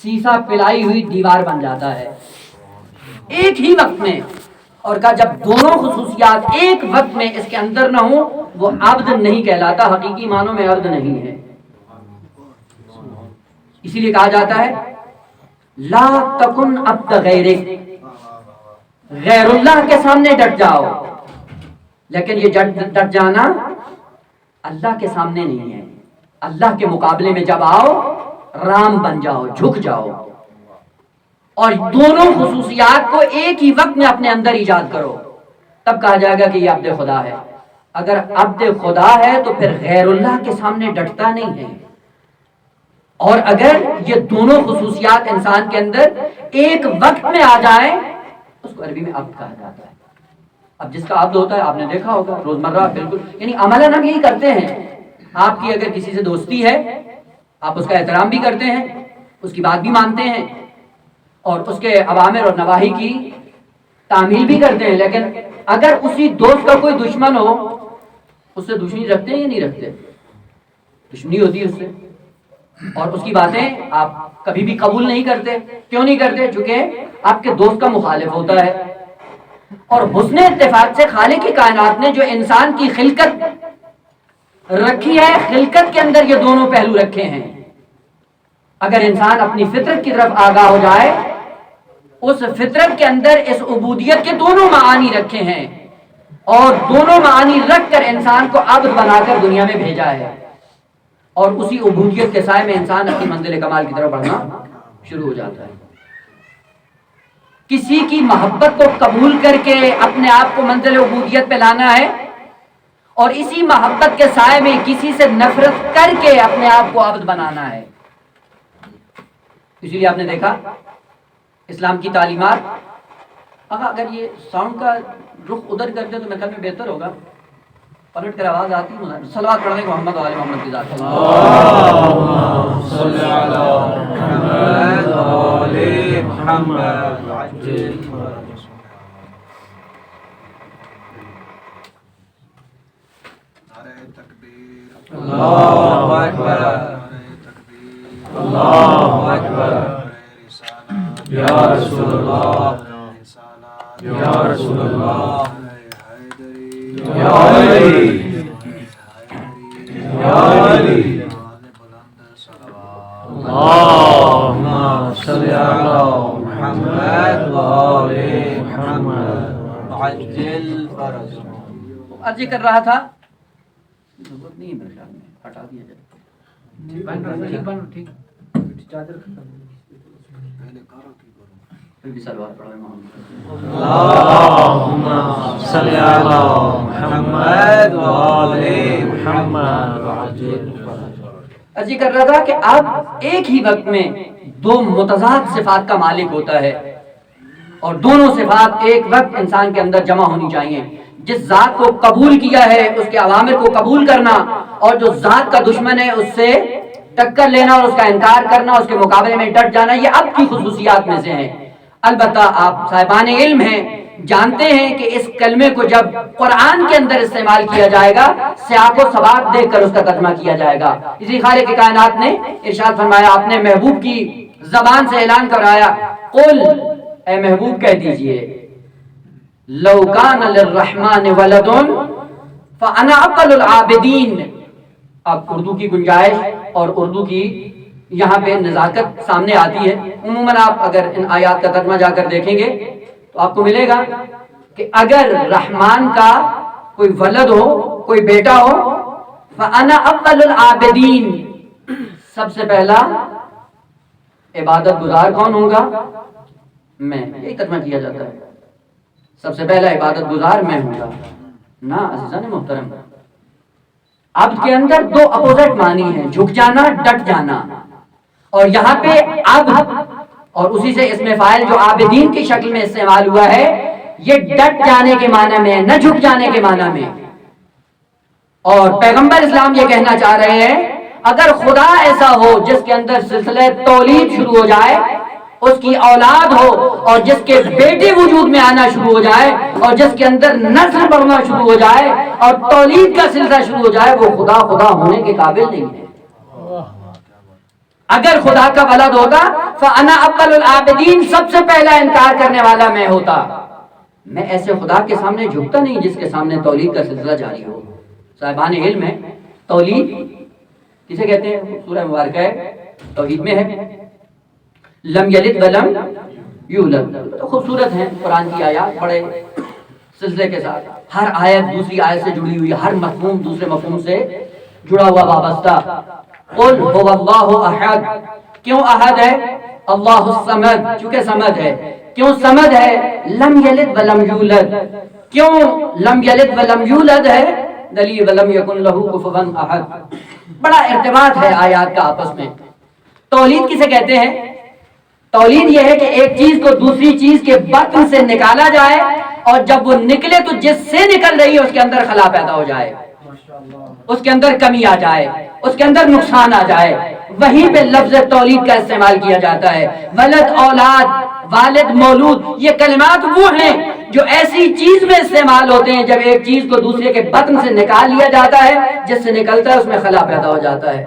سیسا پلائی ہوئی دیوار بن جاتا ہے ایک ہی وقت میں. اور کہا جب دونوں خصوصیات ایک وقت میں اس کے اندر نہ ہوں وہ عبد نہیں کہلاتا، حقیقی معنوں میں عبد نہیں ہے. اسی لیے کہا جاتا ہے لا تکن عبد غیرک، غیر اللہ کے سامنے ڈٹ جاؤ، لیکن یہ ڈٹ جانا اللہ کے سامنے نہیں ہے. اللہ کے مقابلے میں جب آؤ رام بن جاؤ، جھک جاؤ، اور دونوں خصوصیات کو ایک ہی وقت میں اپنے اندر ایجاد کرو، تب کہا جائے گا کہ یہ عبد خدا ہے. اگر عبد خدا ہے تو پھر غیر اللہ کے سامنے ڈٹتا نہیں ہے. اور اگر یہ دونوں خصوصیات انسان کے اندر ایک وقت میں آ جائیں اس کو عربی میں عبد کہا جاتا ہے. اب جس کا عبد ہوتا ہے آپ نے دیکھا ہوگا روزمرہ، بالکل یعنی عملاً ہم یہی کرتے ہیں. آپ کی اگر کسی سے دوستی ہے آپ اس کا احترام بھی کرتے ہیں، اس کی بات بھی مانتے ہیں اور اس کے اوامر اور نواہی کی تعمیل بھی کرتے ہیں. لیکن اگر اسی دوست کا کوئی دشمن ہو اس سے دشمنی رکھتے ہیں یا نہیں رکھتے؟ دشمنی ہوتی ہے اس سے، اور اس کی باتیں آپ کبھی بھی قبول نہیں کرتے. کیوں نہیں کرتے؟ چونکہ آپ کے دوست کا مخالف ہوتا ہے. اور حسن اتفاق سے خالق کی کائنات نے جو انسان کی خلقت رکھی ہے، خلقت کے اندر یہ دونوں پہلو رکھے ہیں. اگر انسان اپنی فطرت کی طرف آگاہ ہو جائے، اس فطرت کے اندر اس عبودیت کے دونوں معانی رکھے ہیں، اور دونوں معانی رکھ کر انسان کو عبد بنا کر دنیا میں بھیجا ہے، اور اسی عبودیت کے سائے میں انسان اپنی منزل کمال کی طرف بڑھنا شروع ہو جاتا ہے. کسی کی محبت کو قبول کر کے اپنے آپ کو منزل عبودیت پہ لانا ہے، اور اسی محبت کے سائے میں کسی سے نفرت کر کے اپنے آپ کو عبد بنانا ہے. اسی لیے آپ نے دیکھا اسلام کی تعلیمات، اگر یہ ساؤنڈ کا رخ ادھر کر دیں تو میرے خیال میں بہتر ہوگا، پلٹ کر آواز آتی ہے. صلوات پڑھنے کو محمد وآل محمد کی ذات. اللہم صل علی محمد وآل محمد عجل فرجهم. نعرہ تکبیر، اللہ اکبر، اللہ اکبر، یا رسول اللہ، یا رسول اللہ، یا علی، یا علی، اللہم صل علی محمد وآل محمد عجل فرجهم. عرض کر رہا تھا ضرورت نہیں ہے میرے خیال میں، ہٹا دیا جائے. ٹھیک پھر بھی صلوات پڑھیں محمد. اللہم صل علی محمد وآل محمد عجل فرجهم. عرض کر رہا تھا کہ اب ایک ہی وقت میں دو متضاد صفات کا مالک ہوتا ہے، اور دونوں صفات ایک وقت انسان کے اندر جمع ہونی چاہیے. جس ذات کو قبول کیا ہے اس کے اوامر کو قبول کرنا، اور جو ذات کا دشمن ہے اس سے ٹکر لینا اور اس کا انکار کرنا، اس کے مقابلے میں ڈٹ جانا، یہ اب کی خصوصیات میں سے ہیں. البتہ آپ صاحبان علم ہیں، جانتے ہیں کہ اس کلمے کو جب قرآن کے اندر استعمال کیا جائے گا سیاق و سباق دیکھ کر اس کا ترجمہ کیا جائے گا. اسی خالق کائنات نے ارشاد فرمایا، آپ نے محبوب کی زبان سے اعلان کرایا، قل، اے محبوب کہہ دیجئے، لو کان للرحمن ولد فانا اقل العابدین. اب اردو کی گنجائش اور اردو کی یہاں پہ نزاکت سامنے آتی ہے. عموماً آپ اگر ان آیات کا ترجمہ جا کر دیکھیں گے تو آپ کو ملے گا کہ اگر رحمان کا کوئی ولد ہو، کوئی بیٹا ہو، فانا اقل العابدین، سب سے پہلا عبادت گزار کون ہوگا؟ میں. یہی ترجمہ کیا جاتا ہے، سب سے پہلا عبادت گزار میں ہوں گا. نا عزیزان محترم، عبد کے اندر دو اپوزٹ معنی ہیں، جھک جانا، ڈٹ جانا. اور یہاں پہ عبد اور اسی سے اسم فاعل جو عابدین کی شکل میں استعمال ہوا ہے، یہ ڈٹ جانے کے معنی میں، نہ جھک جانے کے معنی میں. اور پیغمبر اسلام یہ کہنا چاہ رہے ہیں، اگر خدا ایسا ہو جس کے اندر سلسلہ تولید شروع ہو جائے، اس کی اولاد ہو اور جس کے بیٹے وجود میں آنا شروع ہو جائے، اور جس کے اندر نسل بڑھنا شروع ہو جائے اور تولید کا سلسلہ شروع ہو جائے، وہ خدا ہونے کے قابل نہیں ہے. اگر خدا کا ولد ہوتا فانا اول العابدین، سب سے پہلا انکار کرنے والا میں ہوتا. میں ایسے خدا کے سامنے جھکتا نہیں جس کے سامنے تولید کا سلسلہ جاری ہو. صاحبان علم ہے تولید کسے کہتے ہیں؟ سورہ مبارکہ ہے توحید میں ہے لم یلد ولم یولد. خوبصورت ہیں قرآن کی آیات، بڑے سلسلے کے ساتھ، ہر آیت دوسری آیت سے جڑی ہوئی، ہر مفہوم دوسرے مفہوم سے جڑا ہوا وابستہ. قل هو اللہ احد، کیوں احد ہے؟ اللہ الصمد، چونکہ صمد ہے. کیوں صمد ہے؟ لم یلد ولم یولد. کیوں لم یلد ولم یولد ہے؟ دلیل ولم یکن لہ کفوا احد. بڑا ارتباط ہے آیات کا آپس میں. تولید کسے کہتے ہیں؟ تولید یہ ہے کہ ایک چیز کو دوسری چیز کے بطن سے نکالا جائے، اور جب وہ نکلے تو جس سے نکل رہی ہے اس کے اندر خلا پیدا ہو جائے، اس کے اندر کمی آ جائے، اس کے اندر نقصان آ جائے. وہیں پہ لفظ تولید کا استعمال کیا جاتا ہے. ولد اولاد، والد مولود، یہ کلمات وہ ہیں جو ایسی چیز میں استعمال ہوتے ہیں جب ایک چیز کو دوسرے کے بطن سے نکال لیا جاتا ہے، جس سے نکلتا ہے اس میں خلا پیدا ہو جاتا ہے.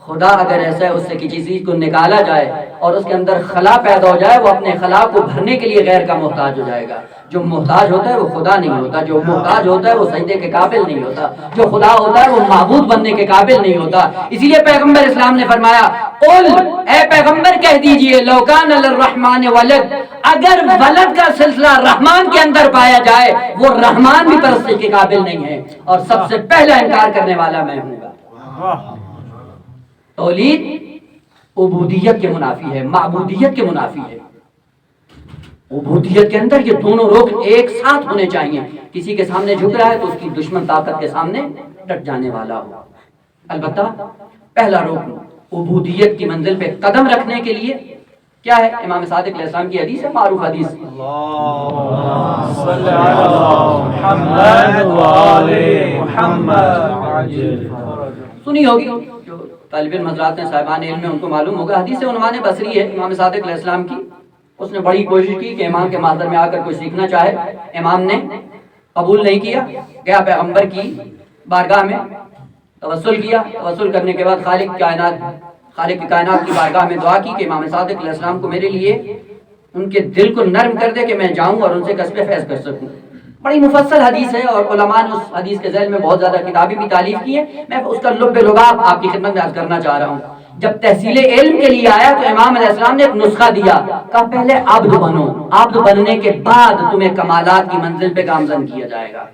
خدا اگر ایسا ہے اس سے کسی چیز کو نکالا جائے اور اس کے اندر خلا پیدا ہو جائے، وہ اپنے خلا کو بھرنے کے لیے غیر کا محتاج ہو جائے گا. جو محتاج ہوتا ہے وہ خدا نہیں ہوتا، جو محتاج ہوتا ہے وہ سجدے کے قابل نہیں ہوتا، جو خدا ہوتا ہے وہ معبود بننے کے قابل نہیں ہوتا. اسی لیے پیغمبر اسلام نے فرمایا قل، اے پیغمبر کہہ دیجئے لو کان للرحمن ولد، اگر ولد کا سلسلہ رحمان کے اندر پایا جائے وہ رحمان بھی پرستش کے قابل نہیں ہے، اور سب سے پہلا انکار کرنے والا میں ہوں گا. تولید عبودیت کے منافی ہے، معبودیت کے منافی ہے. عبودیت کے اندر یہ دونوں رکن ایک ساتھ ہونے چاہیے. کسی کے سامنے جھک رہا ہے تو اس کی دشمن طاقت کے سامنے ڈٹ جانے والا ہو. البتہ پہلا رکن عبودیت کی منزل پہ قدم رکھنے کے لیے کیا ہے؟ امام صادق علیہ السلام کی حدیث ہے، معروف حدیث، اللہم صل علی محمد وآل محمد. سنی ہوگی، جو طالب علم حضرات ہیں صاحبان علم میں ان کو معلوم ہوگا. حدیث عنوان بصری ہے امام صادق علیہ السلام کی. اس نے بڑی کوشش کی کہ امام کے محضر میں آ کر کوئی سیکھنا چاہے، امام نے قبول نہیں کیا. گیا پیغمبر کی بارگاہ میں توسل کیا. توسل کرنے کے بعد خالق کی کائنات کی بارگاہ میں دعا کی کہ امام صادق علیہ السلام کو میرے لیے ان کے دل کو نرم کر دے کہ میں جاؤں اور ان سے کسب فیض کر سکوں. بڑی مفصل حدیث ہے اور علماء نے اس حدیث کے ذیل میں بہت زیادہ کتابیں بھی تالیف کی ہیں. میں اس کا لب لباب آپ کی خدمت میں عرض کرنا چاہ رہا ہوں. جب تحصیل علم کے لیے آیا تو امام علیہ السلام نے ایک نسخہ دیا، کہا پہلے عبد بنو، عبد بننے کے بعد تمہیں کمالات کی منزل پہ گامزن کیا جائے گا.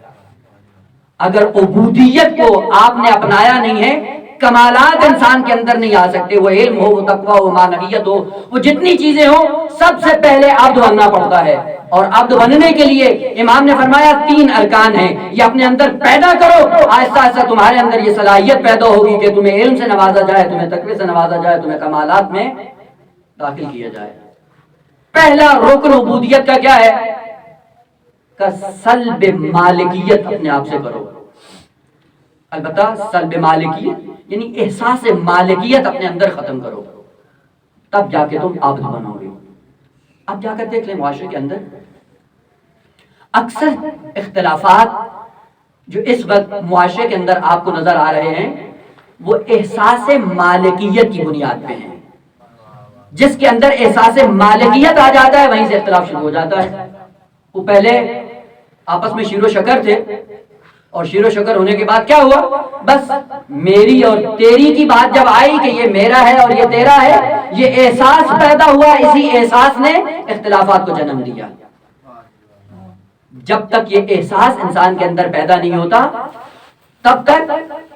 اگر عبودیت کو آپ نے اپنایا نہیں ہے، کمالات انسان کے اندر نہیں آ سکتے. وہ علم ہو، وہ تقویٰ ہو، معنویت ہو، وہ جتنی چیزیں ہوں، سب سے پہلے عبد بننا پڑتا ہے. اور عبد بننے کے لیے امام نے فرمایا 3 ارکان ہیں، یہ اپنے اندر پیدا کرو. آہستہ آہستہ تمہارے اندر یہ صلاحیت پیدا ہوگی کہ تمہیں علم سے نوازا جائے، تمہیں تقوی سے نوازا جائے، تمہیں کمالات میں داخل کیا جائے. پہلا رکن عبودیت کا کیا ہے؟ کہ سلب مالکیت اپنے آپ سے کرو. البتہ سلب مالکیت یعنی احساس مالکیت اپنے اندر ختم کرو، تب جا کے تم عبد بنو گے. اب جا کر دیکھ لیں معاشرے کے اندر اکثر اختلافات جو اس وقت معاشرے کے اندر آپ کو نظر آ رہے ہیں وہ احساس مالکیت کی بنیاد پہ ہیں. جس کے اندر احساس مالکیت آ جاتا ہے وہیں سے اختلاف شروع ہو جاتا ہے. وہ پہلے آپس میں شیر و شکر تھے، اور شیر و شکر ہونے کے بعد کیا ہوا؟ بس میری اور تیری کی بات جب آئی کہ یہ میرا ہے اور یہ تیرا ہے، یہ احساس پیدا ہوا. اسی احساس نے اختلافات کو جنم دیا. جب تک یہ احساس انسان کے اندر پیدا نہیں ہوتا تب تک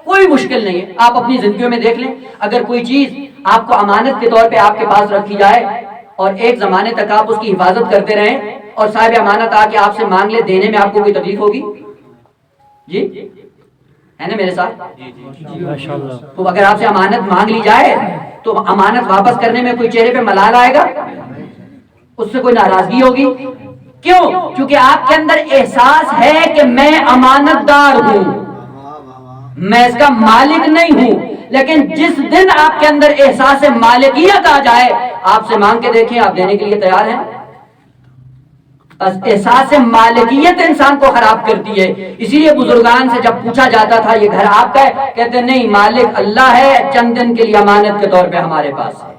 کوئی مشکل نہیں ہے. آپ اپنی زندگیوں میں دیکھ لیں، اگر کوئی چیز آپ کو امانت کے طور پہ آپ کے پاس رکھی جائے اور ایک زمانے تک آپ اس کی حفاظت کرتے رہیں اور صاحب امانت آ کے آپ سے مانگ لے، دینے میں آپ کو کوئی تکلیف ہوگی؟ جی ہے نا میرے ساتھ؟ تو اگر آپ سے امانت مانگ لی جائے تو امانت واپس کرنے میں کوئی چہرے پہ ملال آئے گا؟ اس سے کوئی ناراضگی ہوگی؟ کیوں؟ کیونکہ آپ کے اندر احساس ہے کہ میں امانت دار ہوں، میں اس کا مالک نہیں ہوں. لیکن جس دن آپ کے اندر احساس مالکیت آ جائے، آپ سے مانگ کے دیکھیں، آپ دینے کے لیے تیار ہیں؟ بس احساس مالکیت انسان کو خراب کرتی ہے. اسی لیے بزرگان سے جب پوچھا جاتا تھا یہ گھر آپ کا ہے, کہتے نہیں, مالک اللہ ہے, چند دن کے لیے امانت کے طور پہ ہمارے پاس ہے.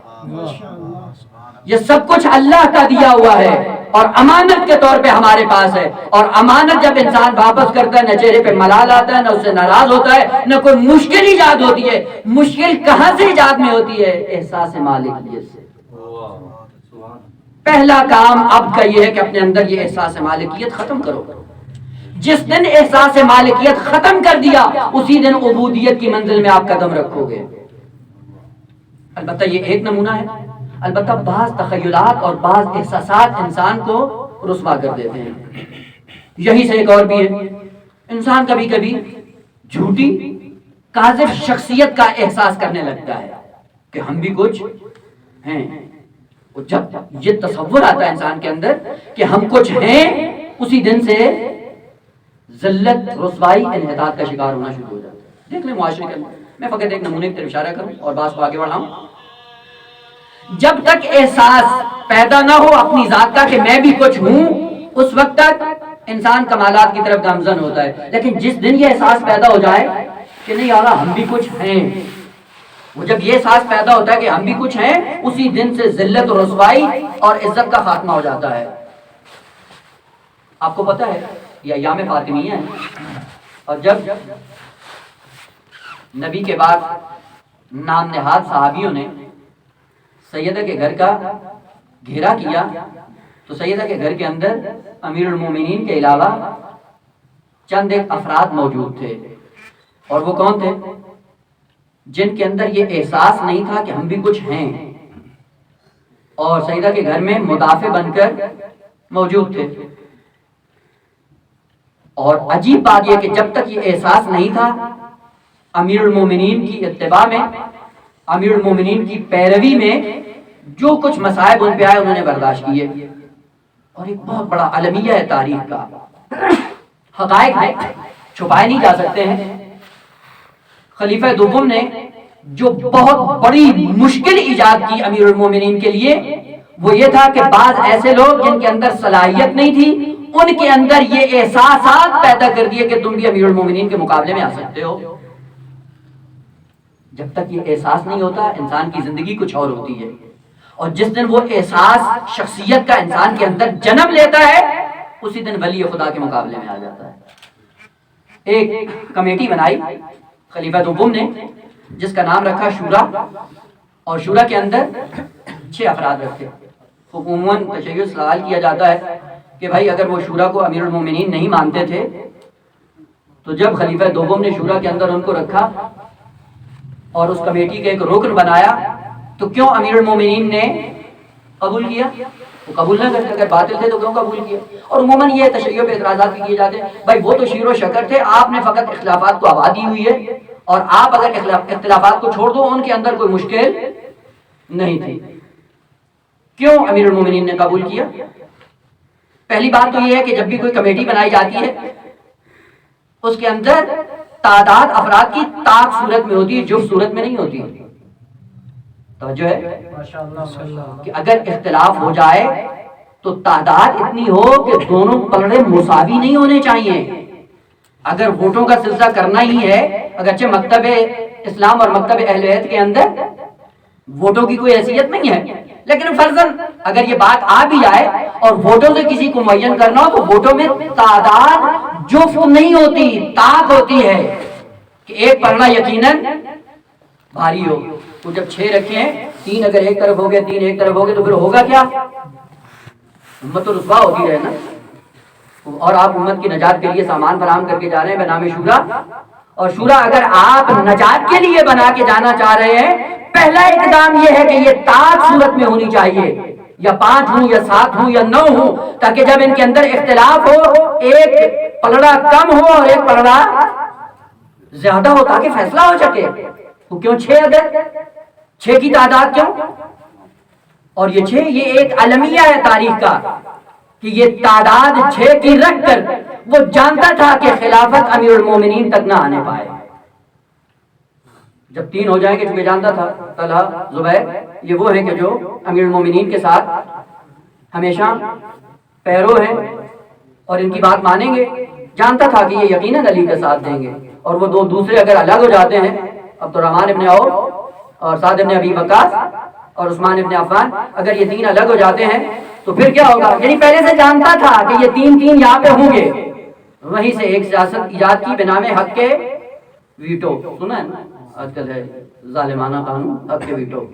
یہ سب کچھ اللہ کا دیا ہوا ہے اور امانت کے طور پہ ہمارے پاس ہے. اور امانت جب انسان واپس کرتا ہے, نہ چہرے پہ ملال آتا ہے, نہ اس سے ناراض ہوتا ہے, نہ کوئی مشکل ایجاد ہوتی ہے. مشکل کہاں سے ایجاد میں ہوتی ہے؟ احساس مالکیت سے. پہلا کام اب کا یہ ہے کہ اپنے اندر یہ احساس مالکیت ختم کرو. جس دن احساس مالکیت ختم کر دیا, اسی دن عبودیت کی منزل میں آپ قدم رکھو گے. البتہ یہ ایک نمونہ ہے. البتہ بعض تخیلات اور بعض احساسات انسان کو رسوا کر دیتے ہیں. یہی سے ایک اور بھی ہے, انسان کبھی کبھی جھوٹی کاذب شخصیت کا احساس کرنے لگتا ہے کہ ہم بھی کچھ ہیں. جب یہ تصور آتا ہے انسان کے اندر کہ ہم کچھ ہیں, اسی دن سے ذلت, رسوائی, انحطاط کا شکار ہونا شروع ہو جاتا ہے. دیکھ لیں معاشرے کے اندر, میں فقط ایک نمونے کی طرف اشارہ کروں اور بات کو آگے بڑھاؤں. جب تک احساس پیدا نہ ہو اپنی ذات کا کہ میں بھی کچھ ہوں, اس وقت تک انسان کمالات کی طرف گامزن ہوتا ہے. لیکن جس دن یہ احساس پیدا ہو جائے کہ نہیں یار ہم بھی کچھ ہیں, وہ جب یہ احساس پیدا ہوتا ہے کہ ہم بھی کچھ ہیں, اسی دن سے ذلت و رسوائی اور عزت کا خاتمہ ہو جاتا ہے. آپ کو پتہ ہے یہ ایام فاطمیہ ہے, اور جب نبی کے بعد نام نہاد صحابیوں نے سیدہ کے گھر کا گھیرا کیا, تو سیدہ کے گھر کے اندر امیر المومنین کے علاوہ چند ایک افراد موجود تھے. اور وہ کون تھے؟ جن کے اندر یہ احساس نہیں تھا کہ ہم بھی کچھ ہیں, اور سیدہ کے گھر میں مدافع بن کر موجود تھے. اور عجیب بات یہ کہ جب تک یہ احساس نہیں تھا, امیر المومنین کی اتباع میں, امیر المومنین کی پیروی میں جو کچھ مصائب ان پہ آئے انہوں نے برداشت کیے. اور ایک بہت بڑا المیہ ہے تاریخ کا, حقائق ہے, چھپائے نہیں جا سکتے ہیں. خلیفہ دوم نے جو بہت بڑی مشکل ایجاد کی امیر المومنین کے لیے, وہ یہ تھا کہ بعض ایسے لوگ جن کے اندر صلاحیت نہیں تھی, ان کے اندر یہ احساسات پیدا کر دیے کہ تم بھی امیر المومنین کے مقابلے میں آ سکتے ہو. جب تک یہ احساس نہیں ہوتا انسان کی زندگی کچھ اور ہوتی ہے, اور جس دن وہ احساس شخصیت کا انسان کے اندر جنم لیتا ہے, اسی دن ولی خدا کے مقابلے میں آ جاتا ہے. ایک کمیٹی بنائی خلیفہ دوم نے جس کا نام رکھا شورا, اور شورا کے اندر 6 افراد رکھے. عموماً تشیع سوال کیا جاتا ہے کہ بھائی اگر وہ شورا کو امیر المومنین نہیں مانتے تھے, تو جب خلیفہ دوم نے شورا کے اندر ان کو رکھا اور اس کمیٹی کے ایک رکن بنایا, تو کیوں امیر المومنین نے قبول کیا؟ وہ قبول نہ کرتے, اگر باطل تھے تو کیوں قبول کیا؟ اور عموماً یہ تشیع پہ اعتراضات بھی کیے جاتے ہیں, بھائی وہ تو شیر و شکر تھے, آپ نے فقط اختلافات کو آباد دی ہوئی ہے, اور آپ اگر اختلافات کو چھوڑ دو, ان کے اندر کوئی مشکل نہیں تھی. کیوں امیر المومنین نے قبول کیا؟ پہلی بات تو یہ ہے کہ جب بھی کوئی کمیٹی بنائی جاتی ہے, اس کے اندر تعداد افراد کی طاق صورت میں ہوتی ہے, جفت صورت میں نہیں ہوتی. توجہ ہے کہ اگر اختلاف ہو جائے تو تعداد اتنی ہو کہ دونوں پلڑے مساوی نہیں ہونے چاہیے. اگر ووٹوں کا سلسلہ کرنا ہی ہے, اگرچہ مکتب اسلام اور مکتب اہل بیت کے اندر ووٹوں کی کوئی حیثیت نہیں ہے, لیکن فرضاً اگر یہ بات آ بھی جائے اور ووٹوں سے کسی کو معین کرنا ہو, تو ووٹوں میں تعداد جفت نہیں ہوتی, طاق ہوتی ہے کہ ایک پلڑا یقیناً بھاری ہو. تو جب 6 رکھے ہیں, 3 اگر ایک طرف ہو گئے, 3 ایک طرف ہو گئے, تو پھر ہوگا کیا؟ امت تو رسوا ہوتی رہے نا. اور آپ امت کی نجات کے لیے سامان فراہم کر کے جا رہے ہیں بے نام شورا, اور شورا اگر آپ نجات کے لیے بنا کے جانا چاہ رہے ہیں, پہلا اقدام یہ ہے کہ یہ طاق صورت میں ہونی چاہیے, یا 5 ہوں یا 7 ہوں یا 9 ہوں, تاکہ جب ان کے اندر اختلاف ہو, ایک پلڑا کم ہو اور ایک پلڑا زیادہ ہو, تاکہ فیصلہ ہو سکے. تو کیوں 6 عدد, 6 کی تعداد کیوں؟ اور یہ 6 یہ ایک المیہ ہے تاریخ کا کہ یہ تعداد 6 کی رکھ کر وہ جانتا تھا کہ خلافت امیر المومنین تک نہ آنے پائے. جب 3 ہو جائیں گے, چونکہ جانتا تھا طلحہ زبیر یہ وہ ہیں کہ جو امیر المومنین کے ساتھ ہمیشہ پیرو ہیں اور ان کی بات مانیں گے. جانتا تھا کہ یہ یقیناً علی کا ساتھ دیں گے. اور وہ دو دوسرے اگر الگ ہو جاتے ہیں, عبد الرحمن ابن عوف اور سعد ابن ابی وقاص اور عثمان ابن عفان, اگر یہ تین الگ ہو جاتے ہیں تو پھر کیا ہوگا؟ یعنی پہلے سے جانتا تھا کہ یہ تین یہاں پہ ہوں گے. وہیں سے ایک سیاست ایجاد کی بنام حق کے ویٹو. سنا ہے نا آج کل ہے ظالمانہ قانون حق کے ویٹو.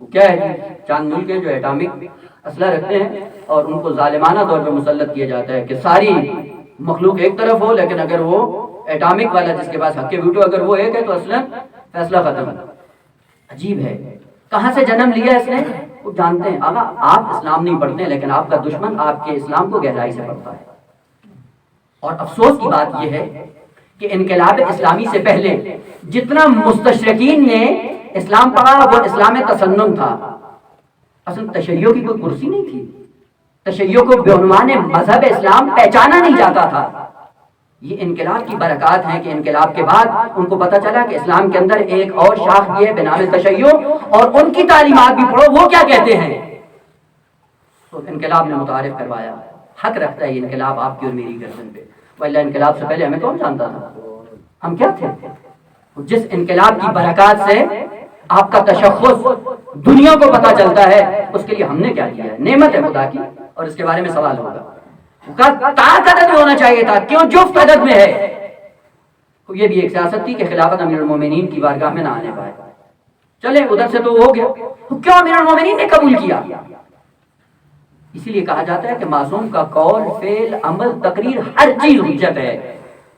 وہ کیا ہے؟ چاند ملک کے جو ایٹامک اسلحہ رکھتے ہیں اور ان کو ظالمانہ طور پہ مسلط کیا جاتا ہے کہ ساری مخلوق ایک طرف ہو, لیکن اگر وہ ایٹامک والا جس کے پاس حق کے ویٹو اگر وہ ایک ہے تو اصلا فیصلہ ختم. عجیب ہے کہاں سے جنم لیا اس نے. وہ جانتے ہیں آقا آپ اسلام نہیں پڑھتے لیکن آپ کا دشمن آپ کے اسلام کو گہرائی سے پڑھتا ہے. اور افسوس کی بات یہ ہے کہ انقلاب اسلامی سے پہلے جتنا مستشرقین نے اسلام پڑھا وہ اسلام تسنن تھا. اصل تشیع کی کوئی کرسی نہیں تھی. تشیع کو بعنوان مذہب اسلام پہچانا نہیں جاتا تھا. یہ انقلاب کی برکات ہیں کہ انقلاب کے بعد ان کو پتا چلا کہ اسلام کے اندر ایک اور شاخ بھی ہے بنام تشیع, اور ان کی تعلیمات بھی پڑھو وہ کیا کہتے ہیں. تو انقلاب نے متعارف کروایا. حق رکھتا ہے یہ انقلاب آپ کی اور میری گردن پہ. واللہ انقلاب سے پہلے ہمیں کون جانتا تھا ہم کیا تھے. جس انقلاب کی برکات سے آپ کا تشخص دنیا کو پتا چلتا ہے اس کے لیے ہم نے کیا کیا ہے. نعمت ہے خدا کی اور اس کے بارے میں سوال ہوگا. طاقت عدد ہونا چاہیے تھا, کیوں جفت عدد میں ہے. یہ بھی ایک سیاست تھی کہ خلافت امیر المومنین کی بارگاہ میں نہ آنے پائے. چلے ادھر سے تو ہو گیا, کیوں امیر المومنین نے قبول کیا. اسی لیے کہا جاتا ہے کہ معصوم کا قول فعل عمل تقریر ہر چیز حجت ہے.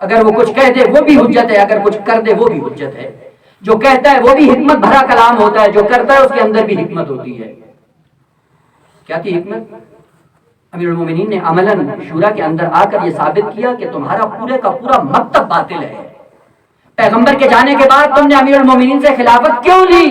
اگر وہ کچھ کہہ دے وہ بھی حجت ہے, اگر کچھ کر دے وہ بھی حجت ہے. جو کہتا ہے وہ بھی حکمت بھرا کلام ہوتا ہے, جو کرتا ہے اس کے اندر بھی حکمت ہوتی ہے. کیا تھی حکمت؟ امیر المومنین نے عملاً شورا کے اندر آ کر یہ ثابت کیا کہ تمہارا پورے کا پورا مکتب باطل ہے. پیغمبر کے جانے کے بعد تم نے امیر المومنین سے خلافت کیوں لی؟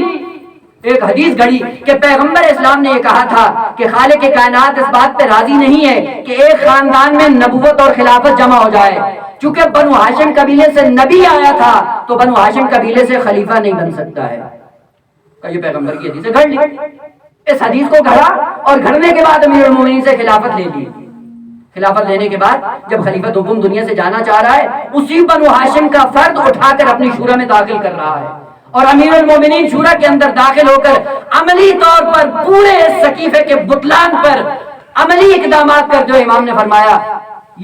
ایک حدیث گھڑی کہ پیغمبر اسلام نے یہ کہا تھا کہ خالق کائنات اس بات پہ راضی نہیں ہے کہ ایک خاندان میں نبوت اور خلافت جمع ہو جائے. چونکہ بنو ہاشم قبیلے سے نبی آیا تھا تو بنو ہاشم قبیلے سے خلیفہ نہیں بن سکتا ہے. یہ پیغمبر کی حدیث گھڑ لی. اس حدیث کو گھڑا اور گھڑنے کے بعد امیر المومنین سے خلافت لے لی. خلافت لینے کے بعد جب خلیفہ دوم دنیا سے جانا چاہ رہا ہے, اسی بنو ہاشم کا فرد اٹھا کر اپنی شورا میں داخل کر رہا ہے. اور امیر المومنین شورا کے اندر داخل ہو کر عملی طور پر پورے صحیفے کے بطلان پر عملی اقدامات کر جو امام نے فرمایا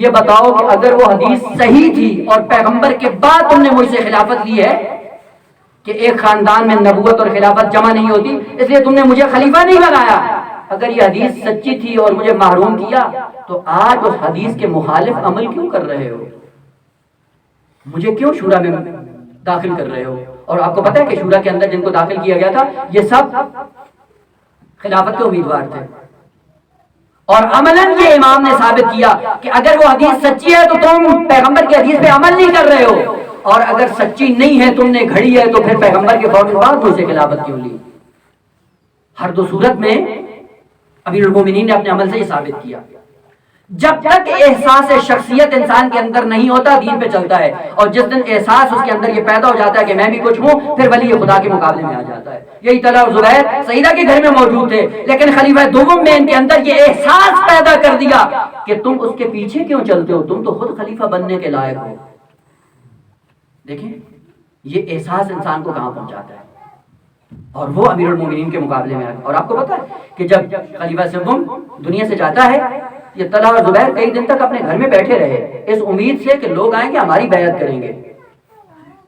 یہ بتاؤ کہ اگر وہ حدیث صحیح تھی اور پیغمبر کے بعد تم نے مجھ سے خلافت لی ہے کہ ایک خاندان میں نبوت اور خلافت جمع نہیں ہوتی اس لیے تم نے مجھے خلیفہ نہیں بنایا, اگر یہ حدیث سچی تھی اور مجھے محروم کیا تو آج اس حدیث کے مخالف عمل کیوں کر رہے ہو؟ مجھے کیوں شورا میں داخل کر رہے ہو؟ اور آپ کو پتا ہے کہ شورا کے اندر جن کو داخل کیا گیا تھا یہ سب خلافت کے امیدوار تھے. اور عملاً یہ امام نے ثابت کیا کہ اگر وہ حدیث سچی ہے تو تم پیغمبر کی حدیث پہ عمل نہیں کر رہے ہو, اور اگر سچی نہیں ہے تم نے گھڑی ہے تو پھر پیغمبر کے فوراً بعد مجھ سے خلافت کیوں لی؟ ہر دو صورت میں امیر المومنین نے اپنے عمل سے یہ ثابت کیا. جب تک احساس شخصیت انسان کے اندر نہیں ہوتا دین پہ چلتا ہے, اور جس دن احساس اس کے اندر یہ پیدا ہو جاتا ہے کہ میں بھی کچھ ہوں پھر ولی خدا کے مقابلے میں آ جاتا ہے. یہی طلحہ اور زبیر سیدہ کے گھر میں موجود تھے لیکن خلیفہ دوم نے ان کے اندر یہ احساس پیدا کر دیا کہ تم اس کے پیچھے کیوں چلتے ہو, تم تو خود خلیفہ بننے کے لائق ہو. دیکھیں یہ احساس انسان کو کہاں پہنچاتا ہے, اور وہ امیر المومنین کے مقابلے میں آتا ہے. اور آپ کو پتا ہے کہ جب خلیفہ سوم دنیا سے جاتا ہے یہ طلحہ اور زبیر کئی دن تک اپنے گھر میں بیٹھے رہے اس امید سے کہ لوگ آئیں گے ہماری بیعت کریں گے.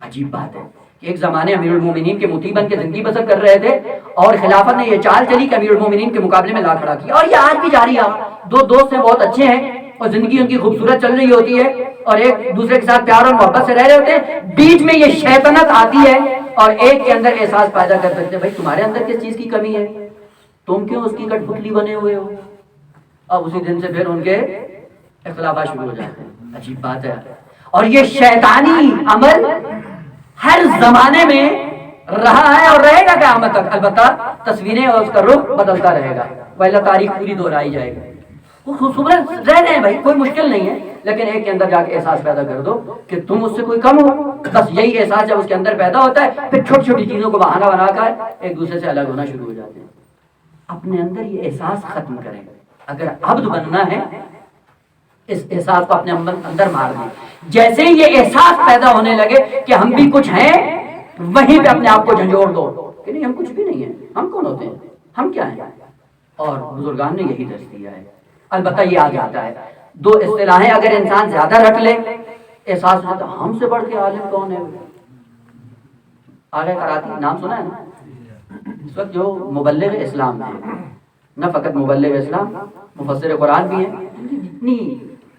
عجیب بات ہے کہ ایک زمانے امیر المومنین کے مطیع بن کے زندگی بسر کر رہے تھے اور خلافت نے یہ چال چلی کہ امیر المومنین کے مقابلے میں لا کھڑا کیا. اور یہ آج بھی جاری ہے. دو دوست ہیں بہت اچھے ہیں اور زندگی ان کی خوبصورت چل رہی ہوتی ہے اور ایک دوسرے کے ساتھ پیار اور محبت سے رہ رہے ہوتے ہیں, بیچ میں یہ شیطنت آتی ہے اور ایک کے اندر احساس پیدا کر سکتے ہیں بھائی تمہارے اندر کس چیز کی کمی ہے, تم کیوں اس کی کٹ پتلی بنے ہوئے ہو. اب اسی دن سے پھر ان کے اختلافات شروع ہو جاتے ہیں. عجیب بات ہے. اور یہ شیطانی عمل ہر زمانے میں رہا ہے اور رہے گا قیامت تک. البتہ تصویریں اور اس کا رخ بدلتا رہے گا, ویلا تاریخ پوری دہرائی جائے گی. وہ خوبصورت رہ رہے ہیں بھائی, کوئی مشکل نہیں ہے, لیکن ایک کے اندر جا کے احساس پیدا کر دو کہ تم اس سے کوئی کم ہو. بس یہی احساس جب اس کے اندر پیدا ہوتا ہے پھر چھوٹی چھوٹی چیزوں کو بہانہ بنا کر ایک دوسرے سے الگ ہونا شروع ہو جاتے ہیں. اپنے اندر یہ احساس ختم کریں. اگر عبد بننا ہے اس احساس کو اپنے اندر مار دیں. جیسے ہی یہ احساس پیدا ہونے لگے کہ ہم بھی کچھ ہیں، وہیں پہ اپنے آپ کو جھنجھوڑ دو کہ نہیں ہم کچھ بھی نہیں ہیں، ہم کون ہوتے ہیں، ہم کیا ہیں. اور بزرگان نے یہی درس دیا ہے. البتہ یہ آ جاتا ہے دو اصطلاحیں اگر انسان زیادہ رکھ لے، احساس ہوتا ہے ہم سے بڑھ کے عالم کون ہے. آگے کراتی نام سنا ہے نا اس وقت جو مبلغ اسلام ہے، نہ فقط مبلغ اسلام، مفسر قرآن بھی ہیں، جتنی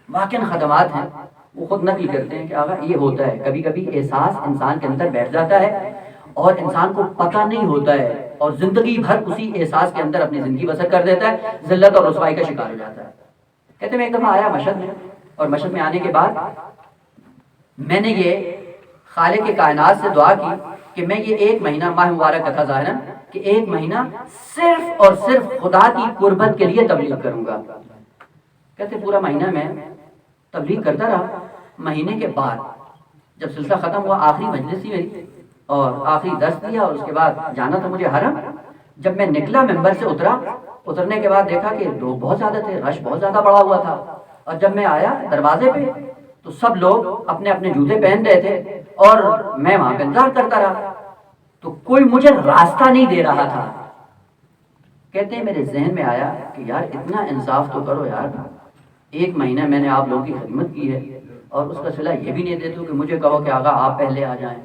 واقعی خدمات ہیں وہ خود نقل کرتے ہیں کہ آقا یہ ہوتا ہے کبھی کبھی احساس انسان کے اندر بیٹھ جاتا ہے اور انسان کو پتہ نہیں ہوتا ہے اور زندگی بھر اسی احساس کے اندر اپنی زندگی بسر کر دیتا ہے، ذلت اور رسوائی کا شکار ہو جاتا ہے. کہتے ہیں میں ایک دفعہ آیا مشہد میں، اور مشہد میں آنے کے بعد میں نے یہ خالق کائنات سے دعا کی کہ میں یہ ایک مہینہ، ماہ مبارک کا تھا ظاہراً، کہ ایک مہینہ صرف اور صرف خدا کی قربت کے لیے تبلیغ کروں گا. کہتے پورا مہینہ میں تبلیغ کرتا رہا. مہینے کے بعد جب سلسلہ ختم ہوا، آخری مجلس تھی میری اور آخری درس دیا اور اس کے بعد جانا تھا مجھے حرم. جب میں نکلا ممبر سے اترنے کے بعد دیکھا کہ لوگ بہت زیادہ تھے، رش بہت زیادہ بڑا ہوا تھا. اور جب میں آیا دروازے پہ تو سب لوگ اپنے اپنے جوتے پہن رہے تھے اور میں وہاں پہ انتظار کرتا رہا تو کوئی مجھے راستہ نہیں دے رہا تھا. کہتے ہیں میرے ذہن میں آیا کہ یار اتنا انصاف تو کرو یار، ایک مہینہ میں نے آپ لوگوں کی خدمت کی ہے اور اس کا صلہ یہ بھی نہیں دیتے کہ مجھے کہو کہ آقا آپ پہلے آ جائیں.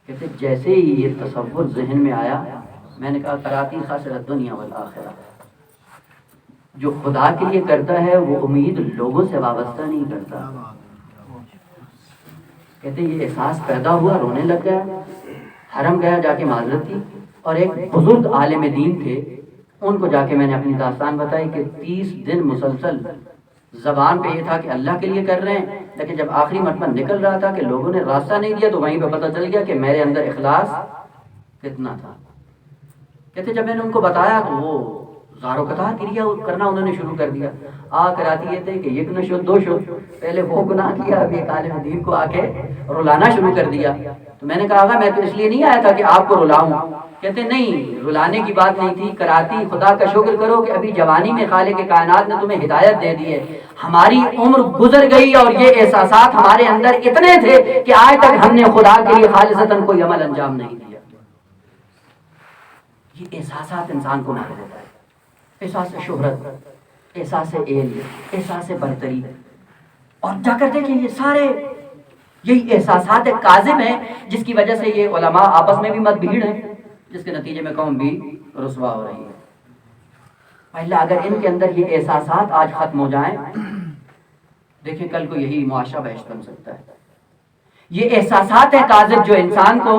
کہتے جیسے ہی یہ تصور ذہن میں آیا میں نے کہا کراتی خاسر الدنیا والآخرہ. جو خدا کے لیے کرتا ہے وہ امید لوگوں سے وابستہ نہیں کرتا. کہتے یہ احساس پیدا ہوا، رونے لگ گیا، حرم گیا، جا کے معذرت کی. اور ایک بزرگ عالم دین تھے، ان کو جا کے میں نے اپنی داستان بتائی کہ 30 دن مسلسل زبان پہ یہ تھا کہ اللہ کے لیے کر رہے ہیں، لیکن جب آخری مرتبہ نکل رہا تھا کہ لوگوں نے راستہ نہیں دیا تو وہیں پہ پتہ چل گیا کہ میرے اندر اخلاص کتنا تھا. کہتے جب میں نے ان کو بتایا تو وہ زار و قطار کریا کرنا انہوں نے شروع کر دیا. کراتی یہ تھے کہ ایک نہ شد دو شد، پہلے وہ گناہ کیا، اب ایک عالم دین کو آ کے رلانا شروع کر دیا. تو میں نے کہا میں تو اس لیے نہیں آیا تھا کہ آپ کو رلاؤں. کہتے نہیں، رلانے کی بات نہیں تھی. کراتی خدا کا شکر کرو کہ ابھی جوانی میں خالق کائنات نے تمہیں ہدایت دے دی ہے. ہماری عمر گزر گئی اور یہ احساسات ہمارے اندر اتنے تھے کہ آج تک ہم نے خدا کے لیے خالصتاً کوئی عمل انجام نہیں دیا. یہ احساسات انسان کو مار دیتا ہے. احساس شہرت، احساس علم، احساس برتری. اور جا کر دیکھیں یہ سارے یہی احساسات کاذب ہیں جس کی وجہ سے یہ علماء آپس میں بھی مت بھیڑ ہیں، جس کے نتیجے میں قوم بھی رسوا ہو رہی ہے. پہلا اگر ان کے اندر یہ احساسات آج ختم ہو جائیں، دیکھیں کل کو یہی معاشرہ بہشت بن سکتا ہے. یہ احساسات ہیں کاذب جو انسان کو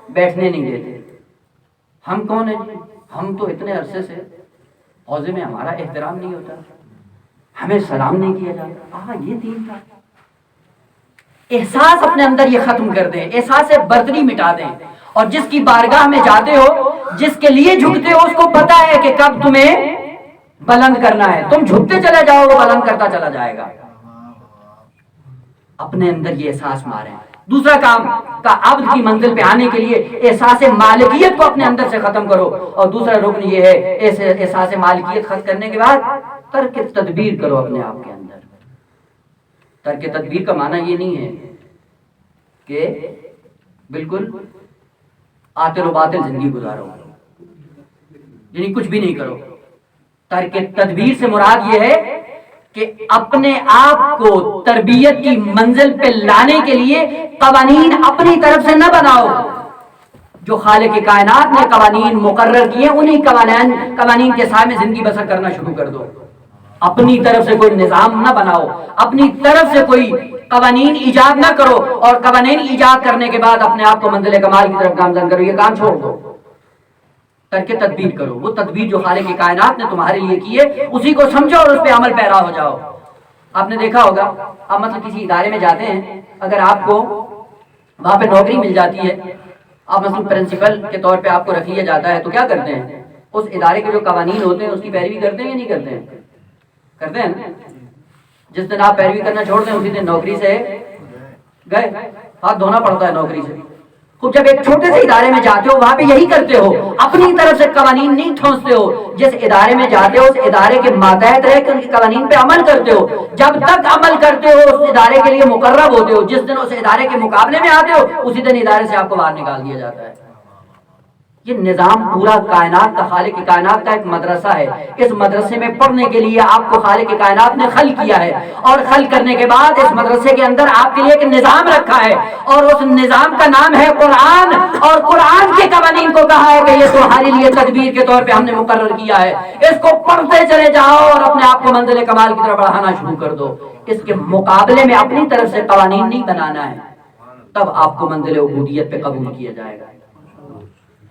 بیٹھنے نہیں دیتے. ہم کون ہیں؟ ہم تو اتنے عرصے سے حوضے میں ہمارا احترام نہیں ہوتا، ہمیں سلام نہیں کیا جاتا. یہ دین تھا. احساس اپنے اندر یہ ختم کر دیں، احساس برتری مٹا دیں. اور جس کی بارگاہ میں جاتے ہو، جس کے لیے جھکتے ہو، اس کو پتا ہے کہ کب تمہیں بلند کرنا ہے. تم جھکتے چلے جاؤ وہ بلند کرتا چلا جائے گا. اپنے اندر یہ احساس ماریں. دوسرا کام کا عبد کی منزل پہ آنے کے لیے احساس مالکیت کو اپنے اندر سے ختم کرو. اور دوسرا رکن یہ ہے احساس مالکیت ختم کرنے کے بعد ترک تدبیر کرو اپنے آپ کے اندر. ترک تدبیر کا معنی یہ نہیں ہے کہ بالکل آتل و باطل زندگی گزارو، یعنی کچھ بھی نہیں کرو. ترک تدبیر سے مراد یہ ہے کہ اپنے آپ کو تربیت کی منزل پہ لانے کے لیے قوانین اپنی طرف سے نہ بناؤ. جو خالق کائنات نے قوانین مقرر کیے انہی قوانین کے سائے میں زندگی بسر کرنا شروع کر دو. اپنی طرف سے کوئی نظام نہ بناؤ، اپنی طرف سے کوئی قوانین ایجاد نہ کرو، اور قوانین ایجاد کرنے کے بعد اپنے آپ کو منزل کمال کی طرف گامزن کرو. یہ کام چھوڑ دو، کر کے تدبیر کرو. وہ تدبیر جو خالق کائنات نے تمہارے لیے کی ہے اسی کو سمجھو اور اس پہ عمل پیرا ہو جاؤ. آپ نے دیکھا ہوگا آپ مطلب کسی ادارے میں جاتے ہیں، اگر آپ کو وہاں پہ نوکری مل جاتی ہے، آپ مثلا پرنسپل کے طور پہ آپ کو رکھ لیا جاتا ہے، تو کیا کرتے ہیں؟ اس ادارے کے جو قوانین ہوتے ہیں اس کی پیروی کرتے ہیں یا نہیں کرتے ہیں؟ کرتے ہیں نا. جس دن آپ پیروی کرنا چھوڑ دیں اسی دن نوکری سے گئے. ہاتھ دھونا پڑتا ہے نوکری سے. خوب جب ایک چھوٹے سے ادارے میں جاتے ہو وہاں پہ یہی کرتے ہو، اپنی طرف سے قوانین نہیں ٹھونستے ہو، جس ادارے میں جاتے ہو اس ادارے کے ماتحت رہ کے ان کے قوانین پہ عمل کرتے ہو، جب تک عمل کرتے ہو اس ادارے کے لیے مقرب ہوتے ہو، جس دن اس ادارے کے مقابلے میں آتے ہو اسی دن ادارے سے آپ کو باہر نکال دیا جاتا ہے۔ یہ نظام پورا کائنات کا، خالق کائنات کا ایک مدرسہ ہے، اس مدرسے میں پڑھنے کے لیے آپ کو خالق کائنات نے خلق کیا ہے، اور خلق کرنے کے بعد اس مدرسے کے اندر آپ کے لیے ایک نظام رکھا ہے، اور اس نظام کا نام ہے قرآن، اور قرآن کے قوانین کو کہا ہے کہ یہ تمہارے لیے تدبیر کے طور پہ ہم نے مقرر کیا ہے، اس کو پڑھتے چلے جاؤ اور اپنے آپ کو منزل کمال کی طرف بڑھانا شروع کر دو۔ اس کے مقابلے میں اپنی طرف سے قوانین نہیں بنانا ہے، تب آپ کو منزل عبودیت پہ قبول کیا جائے گا۔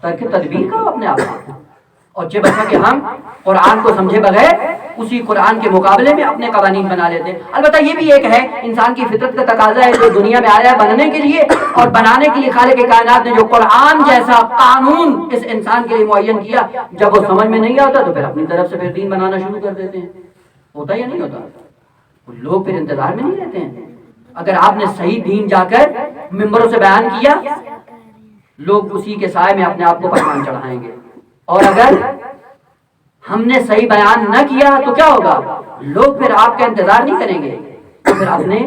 تاکہ تدبیر کرو اپنے آپ کو، اور جب ایسا کہ ہم قرآن کو سمجھے بغیر اسی قرآن کے مقابلے میں اپنے قوانین بنا لیتے ہیں۔ البتہ یہ بھی ایک ہے، انسان کی فطرت کا تقاضا ہے جو دنیا میں آیا ہے بننے کے لیے، اور بنانے کے لیے خالق کائنات نے جو قرآن جیسا قانون اس انسان کے لیے معین کیا، جب وہ سمجھ میں نہیں آتا تو پھر اپنی طرف سے پھر دین بنانا شروع کر دیتے ہیں۔ ہوتا یا نہیں ہوتا؟ لوگ پھر انتظار میں نہیں رہتے ہیں۔ اگر آپ نے صحیح دین جا کر ممبروں سے بیان کیا، لوگ اسی کے سائے میں اپنے آپ کو پروان چڑھائیں گے، اور اگر ہم نے صحیح بیان نہ کیا تو کیا ہوگا؟ لوگ پھر آپ کا انتظار نہیں کریں گے، تو پھر اپنے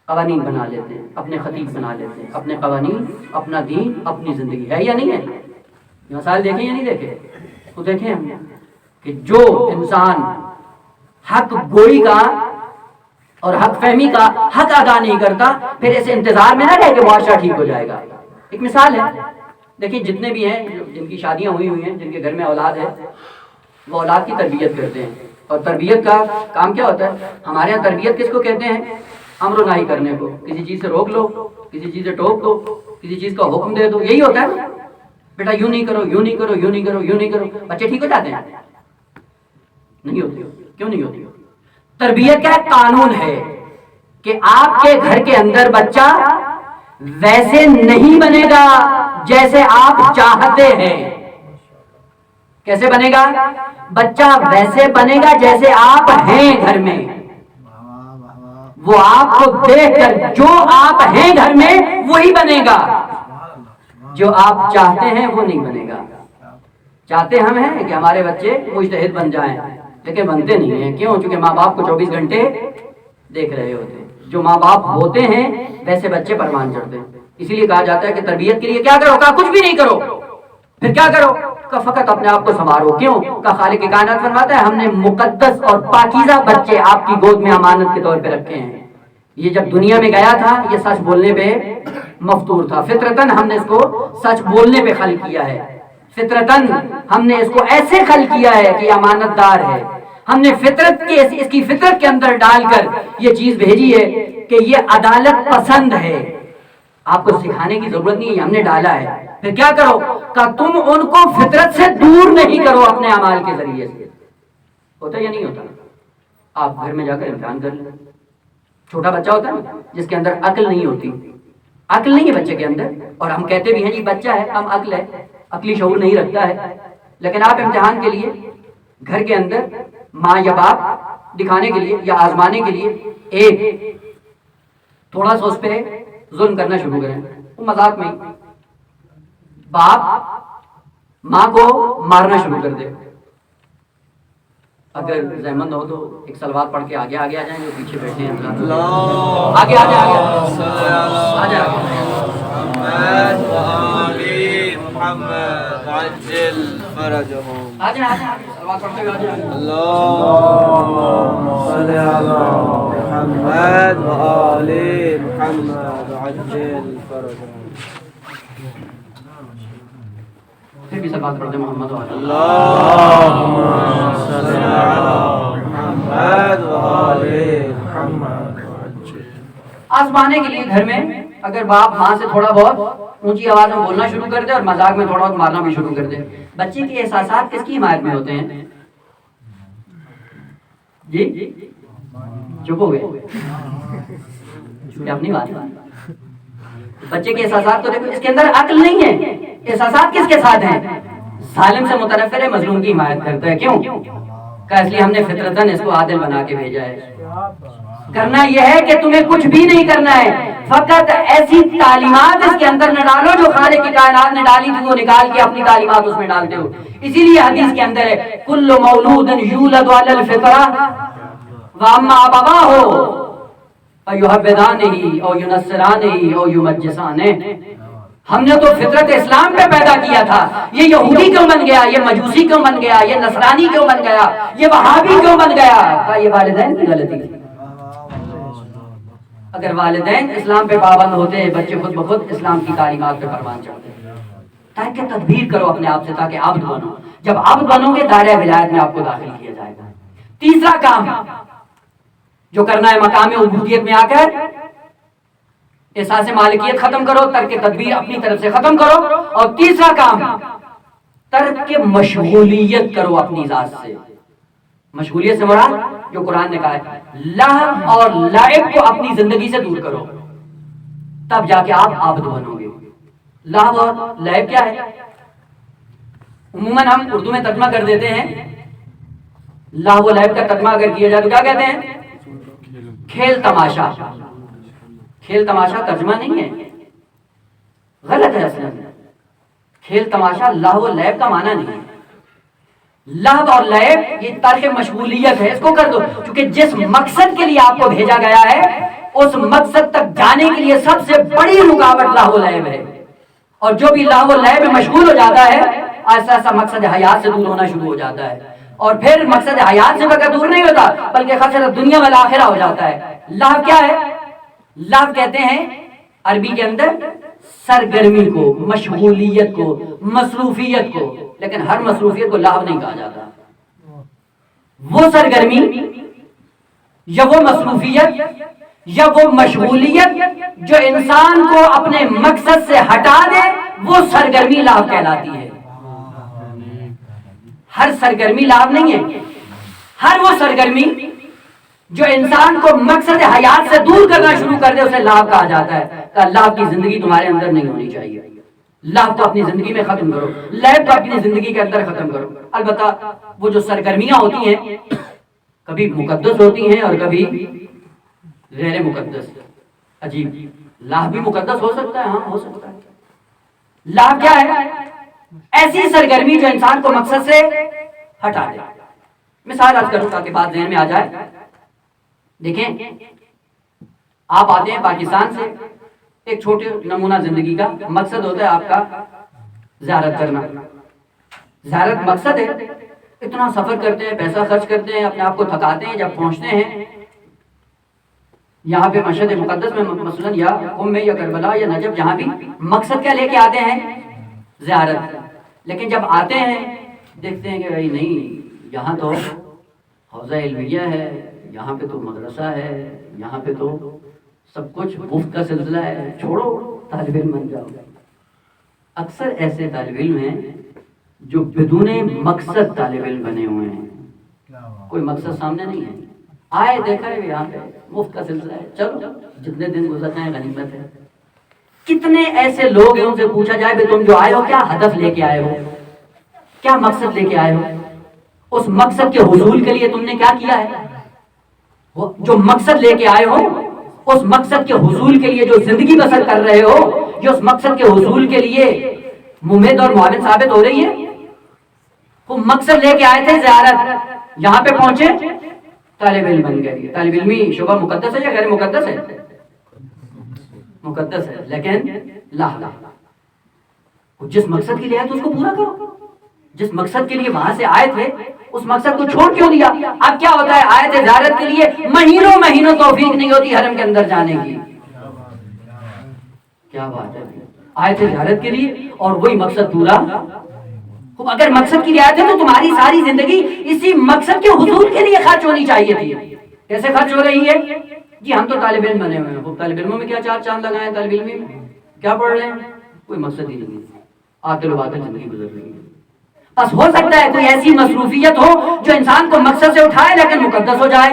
قوانین بنا لیتے ہیں، اپنے خطیب بنا لیتے ہیں، اپنے قوانین، اپنا دین، اپنی زندگی۔ ہے یا نہیں ہے؟ یہ مسائل دیکھیں یا نہیں دیکھیں؟ تو دیکھیں ہم کہ جو انسان حق گوئی کا اور حق فہمی کا حق ادا نہیں کرتا، پھر اس انتظار میں نہ رہے کہ معاشرہ ٹھیک ہو جائے گا۔ ایک مثال ہے، دیکھیں جتنے بھی ہیں جن کی شادیاں ہوئی ہیں، جن کے گھر میں اولاد ہے، وہ اولاد کی تربیت کرتے ہیں، اور تربیت کا کام کیا ہوتا ہے؟ ہمارے یہاں تربیت کس کو کہتے ہیں؟ امر و نہی کرنے کو، کسی چیز سے روک لو، کسی چیز سے ٹوک دو، کسی چیز کا حکم دے دو، یہی ہوتا ہے نا؟ بیٹا یوں نہیں کرو، یوں نہیں کرو، یوں نہیں کرو، یوں نہیں کرو، بچے ٹھیک ہو جاتے ہیں؟ نہیں ہوتے۔ کیوں نہیں ہوتی؟ تربیت کا قانون ہے کہ آپ کے گھر کے اندر بچہ ویسے نہیں بنے گا جیسے آپ چاہتے ہیں۔ کیسے بنے گا؟ بچہ ویسے بنے گا جیسے آپ ہیں گھر میں، وہ آپ کو دیکھ کر جو آپ ہیں گھر میں وہی بنے گا، جو آپ چاہتے ہیں وہ نہیں بنے گا۔ چاہتے ہم ہیں کہ ہمارے بچے مجتہد بن جائیں، لیکن بنتے نہیں ہیں۔ کیوں؟ چونکہ ماں باپ کو 24 گھنٹے دیکھ رہے ہوتے ہیں۔ جو ماں باپ ہوتے ہیں ویسے بچے پروان چڑھتے ہیں۔ اسی لیے کہا جاتا ہے کہ تربیت کے لیے کیا کرو؟ کہا کچھ بھی نہیں کرو، پھر کیا کرو؟ کہا فقط اپنے آپ کو سنوارو۔ کیوں؟ کہا خالق کائنات فرماتا ہے ہم نے مقدس اور پاکیزہ بچے آپ کی گود میں امانت کے طور پہ رکھے ہیں۔ یہ جب دنیا میں گیا تھا یہ سچ بولنے پہ مفطور تھا، فطرتاً ہم نے اس کو سچ بولنے پہ خلق کیا ہے، فطرتاً ہم نے اس کو ایسے خلق کیا ہے کہ امانت دار ہے۔ ہم نے فطرت کے اس کی فطرت کے اندر ڈال کر یہ چیز بھیجی ہے کہ یہ عدالت پسند ہے۔ آپ کو سکھانے کی ضرورت نہیں ہے، ہم نے ڈالا ہے۔ پھر کیا کرو؟ کہ تم ان کو فطرت سے دور نہیں کرو اپنے اعمال کے ذریعے سے۔ ہوتا یا نہیں ہوتا؟ آپ گھر میں جا کر امتحان کر لیں۔ چھوٹا بچہ ہوتا ہے جس کے اندر عقل نہیں ہوتی، عقل نہیں ہے بچے کے اندر، اور ہم کہتے بھی ہیں جی بچہ ہے، کم عقل ہے، عقلی شعور نہیں رکھتا ہے، لیکن آپ امتحان کے لیے گھر کے اندر ماں یا باپ دکھانے کے لیے یا آزمانے کے لیے ایک تھوڑا سا اس پہ ظلم کرنا شروع کریں، وہ مذاق میں باپ ماں کو مارنا شروع کر دے، اگر زحمت ہو تو ایک سلوات پڑھ کے آگے آگے آ جائیں جو پیچھے بیٹھے ہیں، آگے آگے آگے آگے محمد عجل فرجهم آ جائیں سلوات پڑھتے ہوئے آ جائیں۔ اللهم صل على محمد وآل محمد عجل فرجهم۔ پھر بھی سلوات پڑھتے محمد وآل اللهم صل على محمد وآل محمد عجل۔ آزمانے کے لیے گھر میں اگر باپ ماں سے تھوڑا بہت اونچی آواز میں بولنا شروع کر دے اور مذاق میں تھوڑا بہت مارنا بھی شروع کر دے، بچے کے احساسات کس کی حمایت میں ہوتے ہیں؟ جی چپ ہو گئے، اپنی بات۔ بچے کے احساسات تو دیکھو، اس کے اندر عقل نہیں ہے، احساسات کس کے ساتھ ہیں؟ ظالم سے متنفر ہے، مظلوم کی حمایت کرتا ہے۔ کیوں؟ کہ اس لیے ہم نے فطرتاً اس کو عادل بنا کے بھیجا ہے۔ کرنا یہ ہے کہ تمہیں کچھ بھی نہیں کرنا ہے، فقط ایسی تعلیمات اس کے اندر نہ ڈالو جو خالق کی کائنات نے ڈالی تھی، وہ نکال کے اپنی تعلیمات اس میں ڈالتے ہو۔ اسی لیے حدیث کے اندر ہے کل مولود یولد علی الفطرہ واما ابواہ فیحودانہ او ینصرانہ او یمجسانہ۔ ہم نے تو فطرت اسلام پہ پیدا کیا تھا، یہ یہودی کیوں بن گیا، یہ مجوسی کیوں بن گیا، یہ نصرانی کیوں بن گیا، یہ وہابی کیوں بن گیا؟ یہ والدین کی غلطی تھی۔ اگر والدین اسلام پہ پابند ہوتے ہیں، بچے خود بخود اسلام کی تعلیمات پہ پروان چڑھتے ہیں۔ تاکہ تدبیر کرو اپنے آپ سے، تاکہ عبد بنو۔ جب عبد بنو گے دائرہ ولایت میں آپ کو داخل کیا جائے گا۔ تیسرا کام جو کرنا ہے مقام عبودیت میں آ کر، احساس مالکیت ختم کرو، ترک تدبیر اپنی طرف سے ختم کرو، اور تیسرا کام ترک مشغولیت کرو اپنی ذات سے۔ مشغولیت سے مراد جو قرآن نے کہا ہے لہو اور لعب کو اپنی زندگی سے دور کرو، تب جا کے آپ عابد بنو گے۔ لہو اور لعب کیا ہے؟ عموماً ہم اردو میں ترجمہ کر دیتے ہیں، لہو و لعب کا ترجمہ اگر کیا جائے تو کیا کہتے ہیں؟ کھیل تماشا۔ کھیل تماشا ترجمہ نہیں ہے، غلط ہے اصل میں۔ کھیل تماشا لہو و لعب کا معنی نہیں ہے۔ لہو اور لعب یہ ترک مشغولیت ہے، اس کو کر دو، کیونکہ جس مقصد کے لیے آپ کو بھیجا گیا ہے اس مقصد تک جانے کے لیے سب سے بڑی رکاوٹ لہو و لعب ہے، اور جو بھی لہو و لعب میں مشغول ہو جاتا ہے ایسا ایسا مقصد حیات سے دور ہونا شروع ہو جاتا ہے، اور پھر مقصد حیات سے فقط دور نہیں ہوتا بلکہ خسر دنیا والآخرہ ہو جاتا ہے۔ لہو کیا ہے؟ لہو کہتے ہیں عربی کے اندر سرگرمی کو، مشغولیت کو، مصروفیت کو، لیکن ہر مصروفیت کو لہو نہیں کہا جاتا۔ وہ سرگرمی یا وہ مصروفیت یا وہ مشغولیت جو انسان کو اپنے مقصد سے ہٹا دے وہ سرگرمی لہو کہلاتی ہے۔ ہر سرگرمی لہو نہیں ہے، ہر وہ سرگرمی جو انسان کو مقصد حیات سے دور کرنا شروع کر دے اسے لہو کہا جاتا ہے۔ کہ لہو کی زندگی تمہارے اندر نہیں ہونی چاہیے۔ لہو کو اپنی زندگی میں ختم کرو، لعب کو اپنی زندگی کے اندر ختم کرو۔ البتہ وہ جو سرگرمیاں ہوتی ہیں کبھی مقدس ہوتی ہیں اور کبھی غیر مقدس۔ عجیب، لہو بھی مقدس ہو سکتا ہے، ہاں ہو سکتا ہے۔ لہو کیا ہے؟ ایسی سرگرمی جو انسان کو مقصد سے ہٹا دے۔ مثال عرض کروں تاکہ بات ذہن میں آ جائے۔ دیکھیں، آپ آتے ہیں پاکستان سے، ایک چھوٹے نمونہ زندگی کا مقصد ہوتا ہے آپ کا زیارت کرنا۔ زیارت مقصد ہے، اتنا سفر کرتے ہیں، پیسہ خرچ کرتے ہیں، اپنے آپ کو تھکاتے ہیں، جب پہنچتے ہیں یہاں پہ مشہد مقدس میں مثلا یا قم میں یا کربلا یا نجف، جہاں بھی مقصد کیا لے کے آتے ہیں؟ زیارت۔ لیکن جب آتے ہیں دیکھتے ہیں کہ بھائی نہیں، یہاں تو حوضہ علمیہ ہے، یہاں پہ تو مدرسہ ہے، یہاں پہ تو سب کچھ مفت کا سلسلہ ہے، چھوڑو طالب علم بن جاؤ۔ اکثر ایسے طالب علم ہیں جو بدون مقصد طالب علم بنے ہوئے ہیں، کوئی مقصد سامنے نہیں ہے، آئے دیکھا ہے یہاں پہ مفت کا سلسلہ ہے، چلو جتنے دن گزر جائیں غنیمت ہے۔ کتنے ایسے لوگ ہیں ان سے پوچھا جائے کہ تم جو آئے ہو کیا ہدف لے کے آئے ہو، کیا مقصد لے کے آئے ہو، اس مقصد کے حصول کے لیے تم نے کیا کیا ہے؟ جو مقصد لے کے آئے ہو اس مقصد کے حصول کے لیے جو زندگی بسر کر رہے ہو، یہ اس مقصد کے حصول کے لیے ممید اور معاون ثابت ہو رہی ہے؟ وہ مقصد لے کے آئے تھے زیارت، یہاں پہ پہنچے طالب علم بن گئے۔ طالب علمی شعبہ مقدس ہے یا غیر مقدس ہے؟ مقدس ہے، لیکن جس مقصد کے لیے آئے تھے اس کو پورا کرو۔ جس مقصد کے لیے وہاں سے آئے تھے اس مقصد کو چھوڑ کیوں دیا؟ اب کیا ہوتا ہے، آئے تھے زیارت کے لیے، مہینوں مہینوں توفیق نہیں ہوتی حرم کے اندر جانے کی۔ کیا بات ہے، آئے تھے زیارت کے لیے اور وہی مقصد پورا۔ اگر مقصد کے لیے آئے تھے تو تمہاری ساری زندگی اسی مقصد کے حصول کے لیے خرچ ہونی چاہیے تھی۔ کیسے خرچ ہو رہی ہے؟ جی ہم تو طالب علم بنے ہوئے ہیں، طالب علموں میں کیا چار چاند لگائے، طالب علمی میں کیا پڑھ رہے ہیں، کوئی مقصد ہی نہیں، آتے لو باطل زندگی گزر رہی ہے۔ بس ہو سکتا ہے کوئی ایسی مصروفیت ہو جو انسان کو مقصد سے اٹھائے لیکن مقدس ہو جائے۔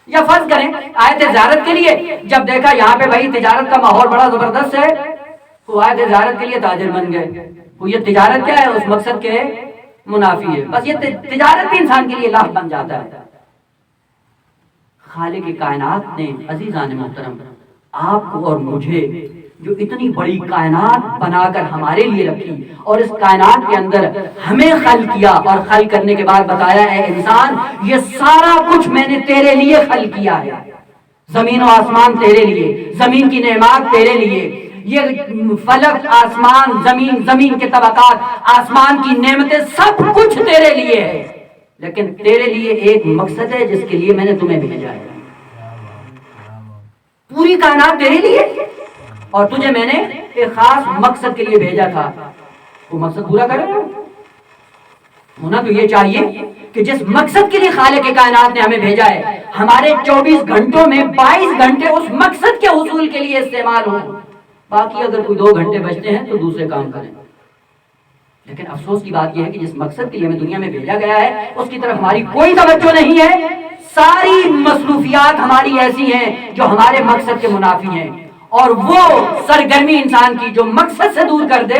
یا فرض کریں آئے تھے زیارت کے لیے، جب دیکھا یہاں پہ بھائی تجارت کا ماحول بڑا زبردست ہے تو آئے تھے زیارت کے لیے تاجر بن گئے۔ وہ یہ تجارت کیا ہے، اس مقصد کے منافی ہے، بس یہ تجارت بھی انسان کے لیے لاف بن جاتا ہے۔ خالق کائنات نے عزیزان محترم آپ کو اور مجھے جو اتنی بڑی کائنات بنا کر ہمارے لیے رکھی اور اس کائنات کے اندر ہمیں خلق کیا اور خلق کرنے کے بعد بتایا ہے انسان یہ سارا کچھ میں نے تیرے لیے خلق کیا ہے، زمین و آسمان تیرے لیے، زمین کی نعمات تیرے لیے، یہ فلک آسمان زمین، زمین کے طبقات، آسمان کی نعمتیں، سب کچھ تیرے لیے ہے، لیکن تیرے لیے ایک مقصد ہے جس کے لیے میں نے تمہیں بھیجا ہے۔ پوری کائنات تیرے لیے اور تجھے میں نے ایک خاص مقصد کے لیے بھیجا تھا، وہ مقصد پورا کرے گا۔ ہونا تو یہ چاہیے کہ جس مقصد کے لیے خالق کائنات نے ہمیں بھیجا ہے ہمارے 24 گھنٹوں میں 22 گھنٹے اس مقصد کے حصول کے لیے استعمال ہوں، باقی اگر کوئی 2 گھنٹے بچتے ہیں تو دوسرے کام کریں۔ لیکن افسوس کی بات یہ ہے کہ جس مقصد کے لیے ہمیں دنیا میں بھیجا گیا ہے اس کی طرف ہماری کوئی توجہ نہیں ہے، ساری مصروفیات ہماری ایسی ہیں جو ہمارے مقصد کے منافی ہیں، اور وہ سرگرمی انسان کی جو مقصد سے دور کر دے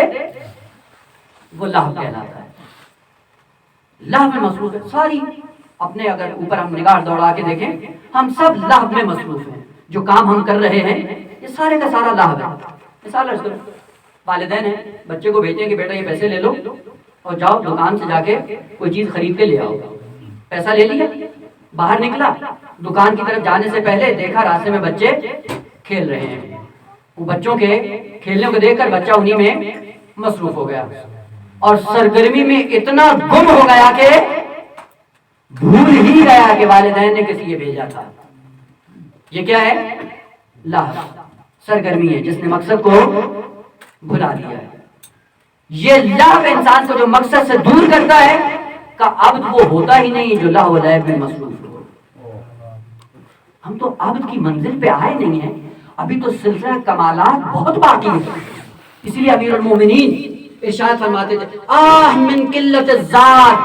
وہ لہو کہلاتا ہے۔ لہو میں مصروف ہے ساری، اپنے اگر اوپر ہم نگاہ دوڑا کے دیکھیں ہم سب لہو میں مصروف ہیں، جو کام ہم کر رہے ہیں یہ سارے کا سارا لہو ہے۔ مثال عرض کرو، والدین ہیں بچے کو بھیجیں کہ بیٹا یہ پیسے لے لو اور جاؤ دکان سے جا کے کوئی چیز خرید کے لے آؤ، پیسہ لے لیا، باہر نکلا، دکان کی طرف جانے سے پہلے دیکھا راستے میں بچے کھیل رہے ہیں، وہ بچوں کے کھیلنے کو دیکھ کر بچہ انہی میں مصروف ہو گیا اور سرگرمی میں اتنا گم ہو گیا کہ بھول ہی گیا کہ والدین نے کسی یہ بھیجا تھا۔ یہ کیا ہے؟ لہو، سرگرمی ہے جس نے مقصد کو بھلا دیا ہے۔ یہ لہو انسان کو جو مقصد سے دور کرتا ہے کا عبد وہ ہوتا ہی نہیں جو لہو و لعب میں مصروف ہو۔ ہم تو عبد کی منزل پہ آئے نہیں ہیں، ابھی تو سلسلہ کمالات بہت باقی ہے۔ اس لیے امیر المومنین ارشاد فرماتے تھے آہ من قلت الزاد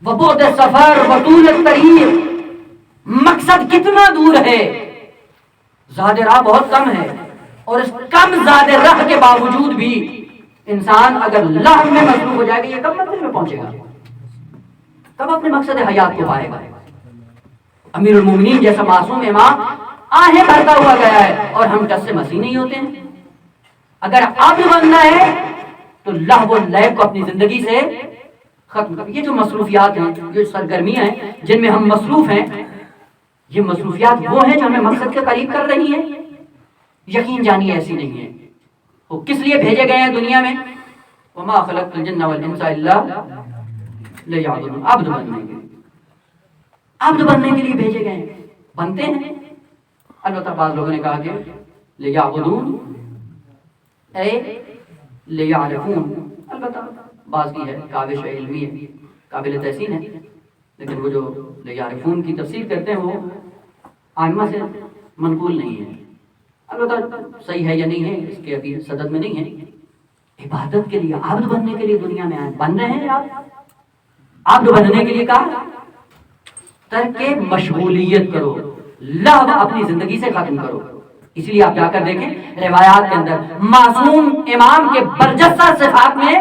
وبعد سفر وطول الطریق، مقصد کتنا دور ہے، زاد راہ بہت کم ہے، اور اس کم زاد راہ کے باوجود بھی انسان اگر لہو میں مصروف ہو جائے گا یہ کب منزل میں پہنچے گا، کب اپنے مقصد حیات کو پائے گا۔ امیر المومنین جیسا معصوم امام آہیں بھرتا ہوا گیا ہے اور ہم ٹس سے مسیح نہیں ہوتے ہیں۔ اگر عبد بننا ہے تو لہو و لعب کو اپنی زندگی سے ختم کر۔ یہ جو مصروفیات ہیں، یہ سرگرمیاں ہیں جن میں ہم مصروف ہیں، یہ مصروفیات وہ ہیں جو ہمیں مقصد کے قریب کر رہی ہیں؟ یقین جانی ایسی نہیں ہے۔ وہ کس لیے بھیجے گئے ہیں دنیا میں؟ وما خلقت الجن والانس الا لیعبدون، عبد بننے کے لیے، عبد بننے کے لیے بھیجے گئے ہیں، بنتے ہیں۔ البتہ بعض لوگوں نے کہا کہ لیعبدون اے لیعرفون، البتہ بعض کی ہے کاوش علمی ہے، قابل تحسین ہے، لیکن وہ جو لیعرفون کی تفسیر کرتے ہیں وہ ائمہ سے منقول نہیں ہے۔ البتہ صحیح ہے یا نہیں ہے اس کے ابھی صدد میں نہیں ہے۔ عبادت کے لیے، عبد بننے کے لیے دنیا میں آئے، بن رہے ہیں آپ؟ عبد بننے کے لیے کہا ترک مشغولیت کرو، لہو اپنی زندگی سے ختم کرو۔ اسی لیے آپ جا کر دیکھیں روایات کے اندر معصوم امام کے برجستہ صفات میں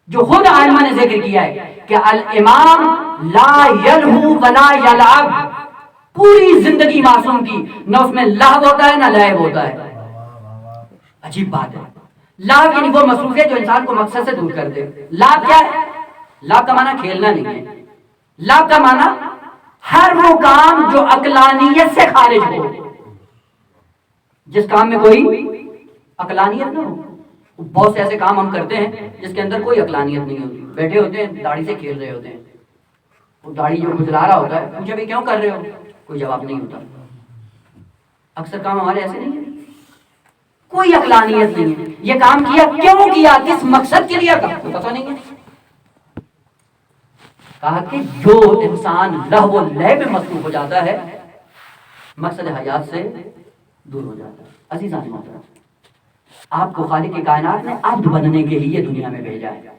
جو خود عالمہ نے ذکر کیا ہے کہ الامام لا یلہو ولا یلعب، پوری زندگی معصوم کی نہ اس میں لہو ہوتا ہے نہ لعب ہوتا ہے۔ عجیب بات ہے، لہو یعنی وہ مصروفیت جو انسان کو مقصد سے دور کر دے۔ لعب کیا ہے؟ لعب کا معنی کھیلنا نہیں ہے، لعب کا معنی ہر وہ کام جو عقلانیت سے خارج ہو، جس کام میں کوئی عقلانیت نہ ہو۔ بہت سے ایسے کام ہم کرتے ہیں جس کے اندر کوئی عقلانیت نہیں ہوتی، بیٹھے ہوتے ہیں داڑھی سے کھیل رہے ہوتے ہیں، وہ داڑھی جو گزرا رہا ہوتا ہے پوچھا بھی کیوں کر رہے ہو، کوئی جواب نہیں ہوتا۔ اکثر کام ہمارے ایسے نہیں ہیں، کوئی عقلانیت نہیں ہے، یہ کام کیا کیوں کیا، کس مقصد کے لیے کام، کوئی پتہ نہیں ہے۔ کہا کہ جو انسان لہو و لعب میں مصروف ہو جاتا ہے مقصد حیات سے دور ہو جاتا ہے۔ عزیزان محترم، آپ کو خالق کائنات نے عبد بننے کے لیے دنیا میں بھیجا ہے۔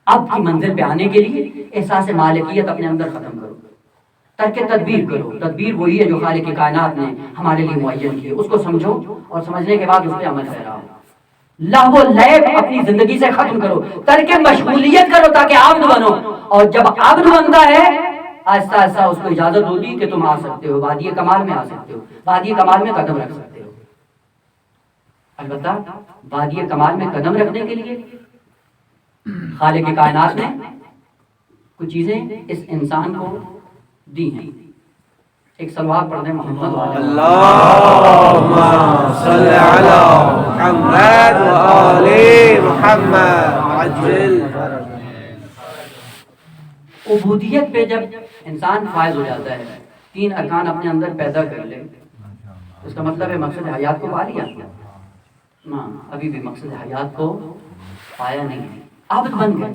عبد کی منزل پہ آنے کے لیے احساس مالکیت اپنے اندر ختم کرو، ترک تدبیر کرو۔ تدبیر وہی ہے جو خالق کائنات نے ہمارے لیے معین کی ہے، اس کو سمجھو اور سمجھنے کے بعد اس پہ عمل پیرا ہو۔ لہو و لعب اپنی زندگی سے ختم کرو، ترک مشغولیت کرو تاکہ عبد بنو، اور جب عبد بنتا ہے آہستہ آہستہ اس کو اجازت ہوتی کہ تم آ سکتے ہو، وادی کمال میں آ سکتے ہو، وادی کمال میں قدم رکھ سکتے ہو۔ البتہ وادی کمال میں قدم رکھنے کے لیے خالق کائنات نے کچھ چیزیں اس انسان کو دی ہیں۔ ایک سلوات پڑھ دیں محمد اللهم صل على محمد وآل محمد عجل عبودیت پہ جب انسان فائز ہو جاتا ہے، 3 ارکان اپنے اندر پیدا کر لے، اس کا مطلب ہے مقصد حیات کو پا لیا؟ ہاں، ابھی بھی مقصد حیات کو پایا نہیں، عبد بن گئے۔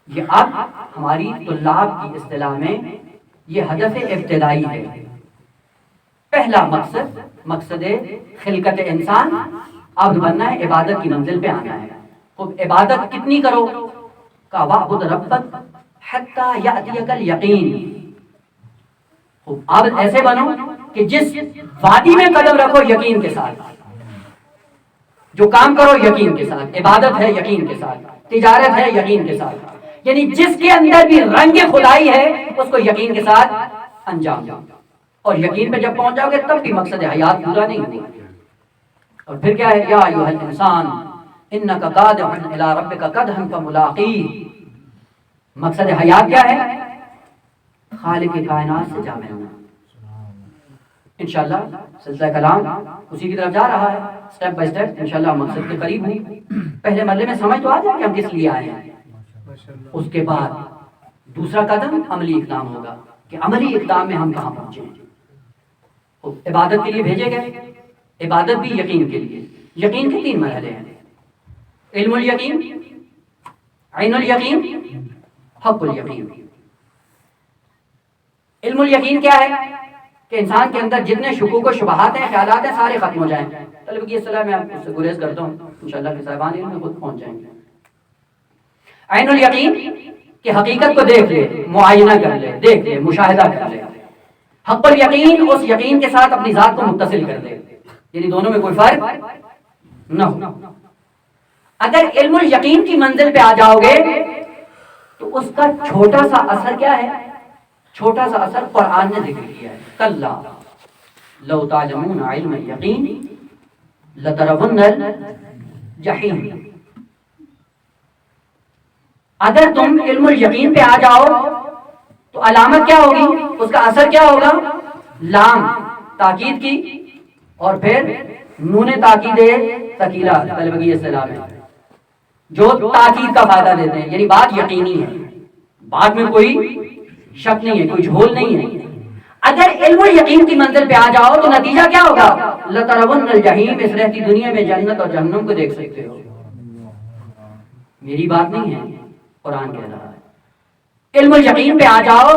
یہ اب ہماری طلاب کی اصطلاح میں یہ ہدف ابتدائی ہے۔ پہلا مقصد خلقت انسان عبد بننا ہے، عبادت کی منزل پہ آنا ہے۔ خب عبادت کتنی کرو؟ کا وعبد ربک حتی یأتیک الیقین۔ خب عبد ایسے بنو کہ جس وادی میں قدم رکھو یقین کے ساتھ، جو کام کرو یقین کے ساتھ، عبادت ہے یقین کے ساتھ، تجارت ہے یقین کے ساتھ، یعنی جس کے اندر بھی رنگ خدائی ہے اس کو یقین کے ساتھ انجام دو۔ اور یقین پہ جب پہنچ جاؤ گے تب بھی مقصد حیات پورا نہیں ہوگا۔ اور پھر کیا ہے؟ یا ایھا الانسان انک قادح الی ربک قدحا فملاقیہ۔ مقصد حیات کیا ہے؟ خالق کائنات سے جا ملنا۔ انشاءاللہ سلسلہ کلام اسی کی طرف جا رہا ہے، سٹیپ بائی سٹیپ انشاءاللہ مقصد کے قریب ہوں۔ پہلے مرحلے میں سمجھ تو آ جائے کہ ہم کس لیے آئے ہیں، اس کے بعد دوسرا قدم عملی اقدام ہوگا کہ عملی اقدام میں ہم کہاں پہنچے ہیں۔ عبادت کے لیے بھیجے گئے، عبادت بھی یقین کے لیے۔ یقین کے 3 مرحلے ہیں: علم الیقین، عین الیقین، حق الیقین۔ علم الیقین کیا ہے؟ کہ انسان کے اندر جتنے شکوک و شبہات ہیں، خیالات ہیں، سارے ختم ہو جائیں۔ طلب کی اصطلاح میں آپ اس سے گریز کرتا ہوں، انشاءاللہ کہ صاحبان علم میں خود پہنچ جائیں گے۔ عین الیقین کہ حقیقت کو دیکھ لے، معائنہ کر لے، دیکھ لے، مشاہدہ کر لے۔ حق الیقین اس یقین کے ساتھ اپنی ذات کو متصل کر دے، یعنی دونوں میں کوئی فرق نہ ہو۔ اگر علم الیقین کی منزل پہ آ جاؤ گے تو اس کا چھوٹا سا اثر کیا ہے؟ چھوٹا سا اثر قرآن نے ذکر کیا ہے، کلا لو تعلمون علم الیقین لترون الجحیم۔ اگر تم علم الیقین پہ آ جاؤ تو علامت کیا ہوگی؟ اس کا اثر کیا ہوگا؟ لام تاکید کی اور پھر نون تاکید ثقیلہ طلبگی اصطلاح میں، جو تاکید کا فائدہ دیتے ہیں، یعنی بات یقینی ہے، بات میں کوئی شک نہیں ہے، کوئی جھول نہیں ہے۔ اگر علم یقین کی منزل پہ آ جاؤ تو نتیجہ کیا ہوگا؟ لترون الجحیم، اس رہتی دنیا میں جنت اور جہنم کو دیکھ سکتے ہو۔ میری بات نہیں ہے، قرآن کہہ رہا ہے۔ علم یقین پہ آ جاؤ،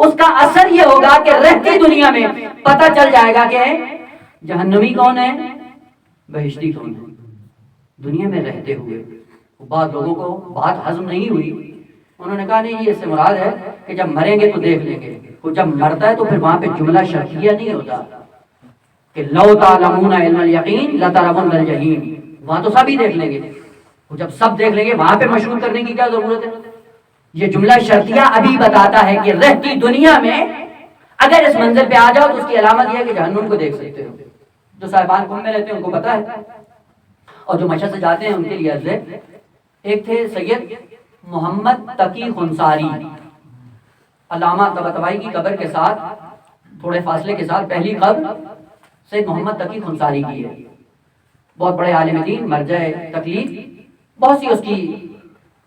اس کا اثر یہ ہوگا کہ رہتی دنیا میں پتہ چل جائے گا کہ جہنمی کون ہے، بہشتی کون ہے۔ دنیا میں رہتے ہوئے بعض لوگوں کو بات ہضم نہیں ہوئی، انہوں نے کہا نہیں یہ اس سے مراد ہے کہ جب مریں گے تو دیکھ لیں گے۔ وہ جب مرتا ہے تو پھر وہاں پہ جملہ شرطیہ نہیں ہوتا کہ لو تعلمون علم الیقین لترون الجحیم، وہاں تو سب ہی دیکھ لیں گے۔ وہ جب سب دیکھ لیں گے وہاں پہ مشہور کرنے کی کیا ضرورت ہے؟ یہ جملہ شرطیہ ابھی بتاتا ہے کہ رہتی دنیا میں اگر اس منزل پہ آ جاؤ تو اس کی علامت یہ ہے کہ جہنم کو دیکھ سکتے ہو۔ جو صاحبان قوم میں رہتے ہیں ان کو پتا ہے، اور جو مشہد سے جاتے ہیں ان کے لیے عرض ہے۔ ایک تھے سید محمد تقی خنساری، علامہ طباطبائی کی قبر کے ساتھ تھوڑے فاصلے کے ساتھ پہلی قبر سید محمد تقی خنساری کی ہے۔ بہت بڑے عالم دین، مرجع تقلید، بہت سی اس کی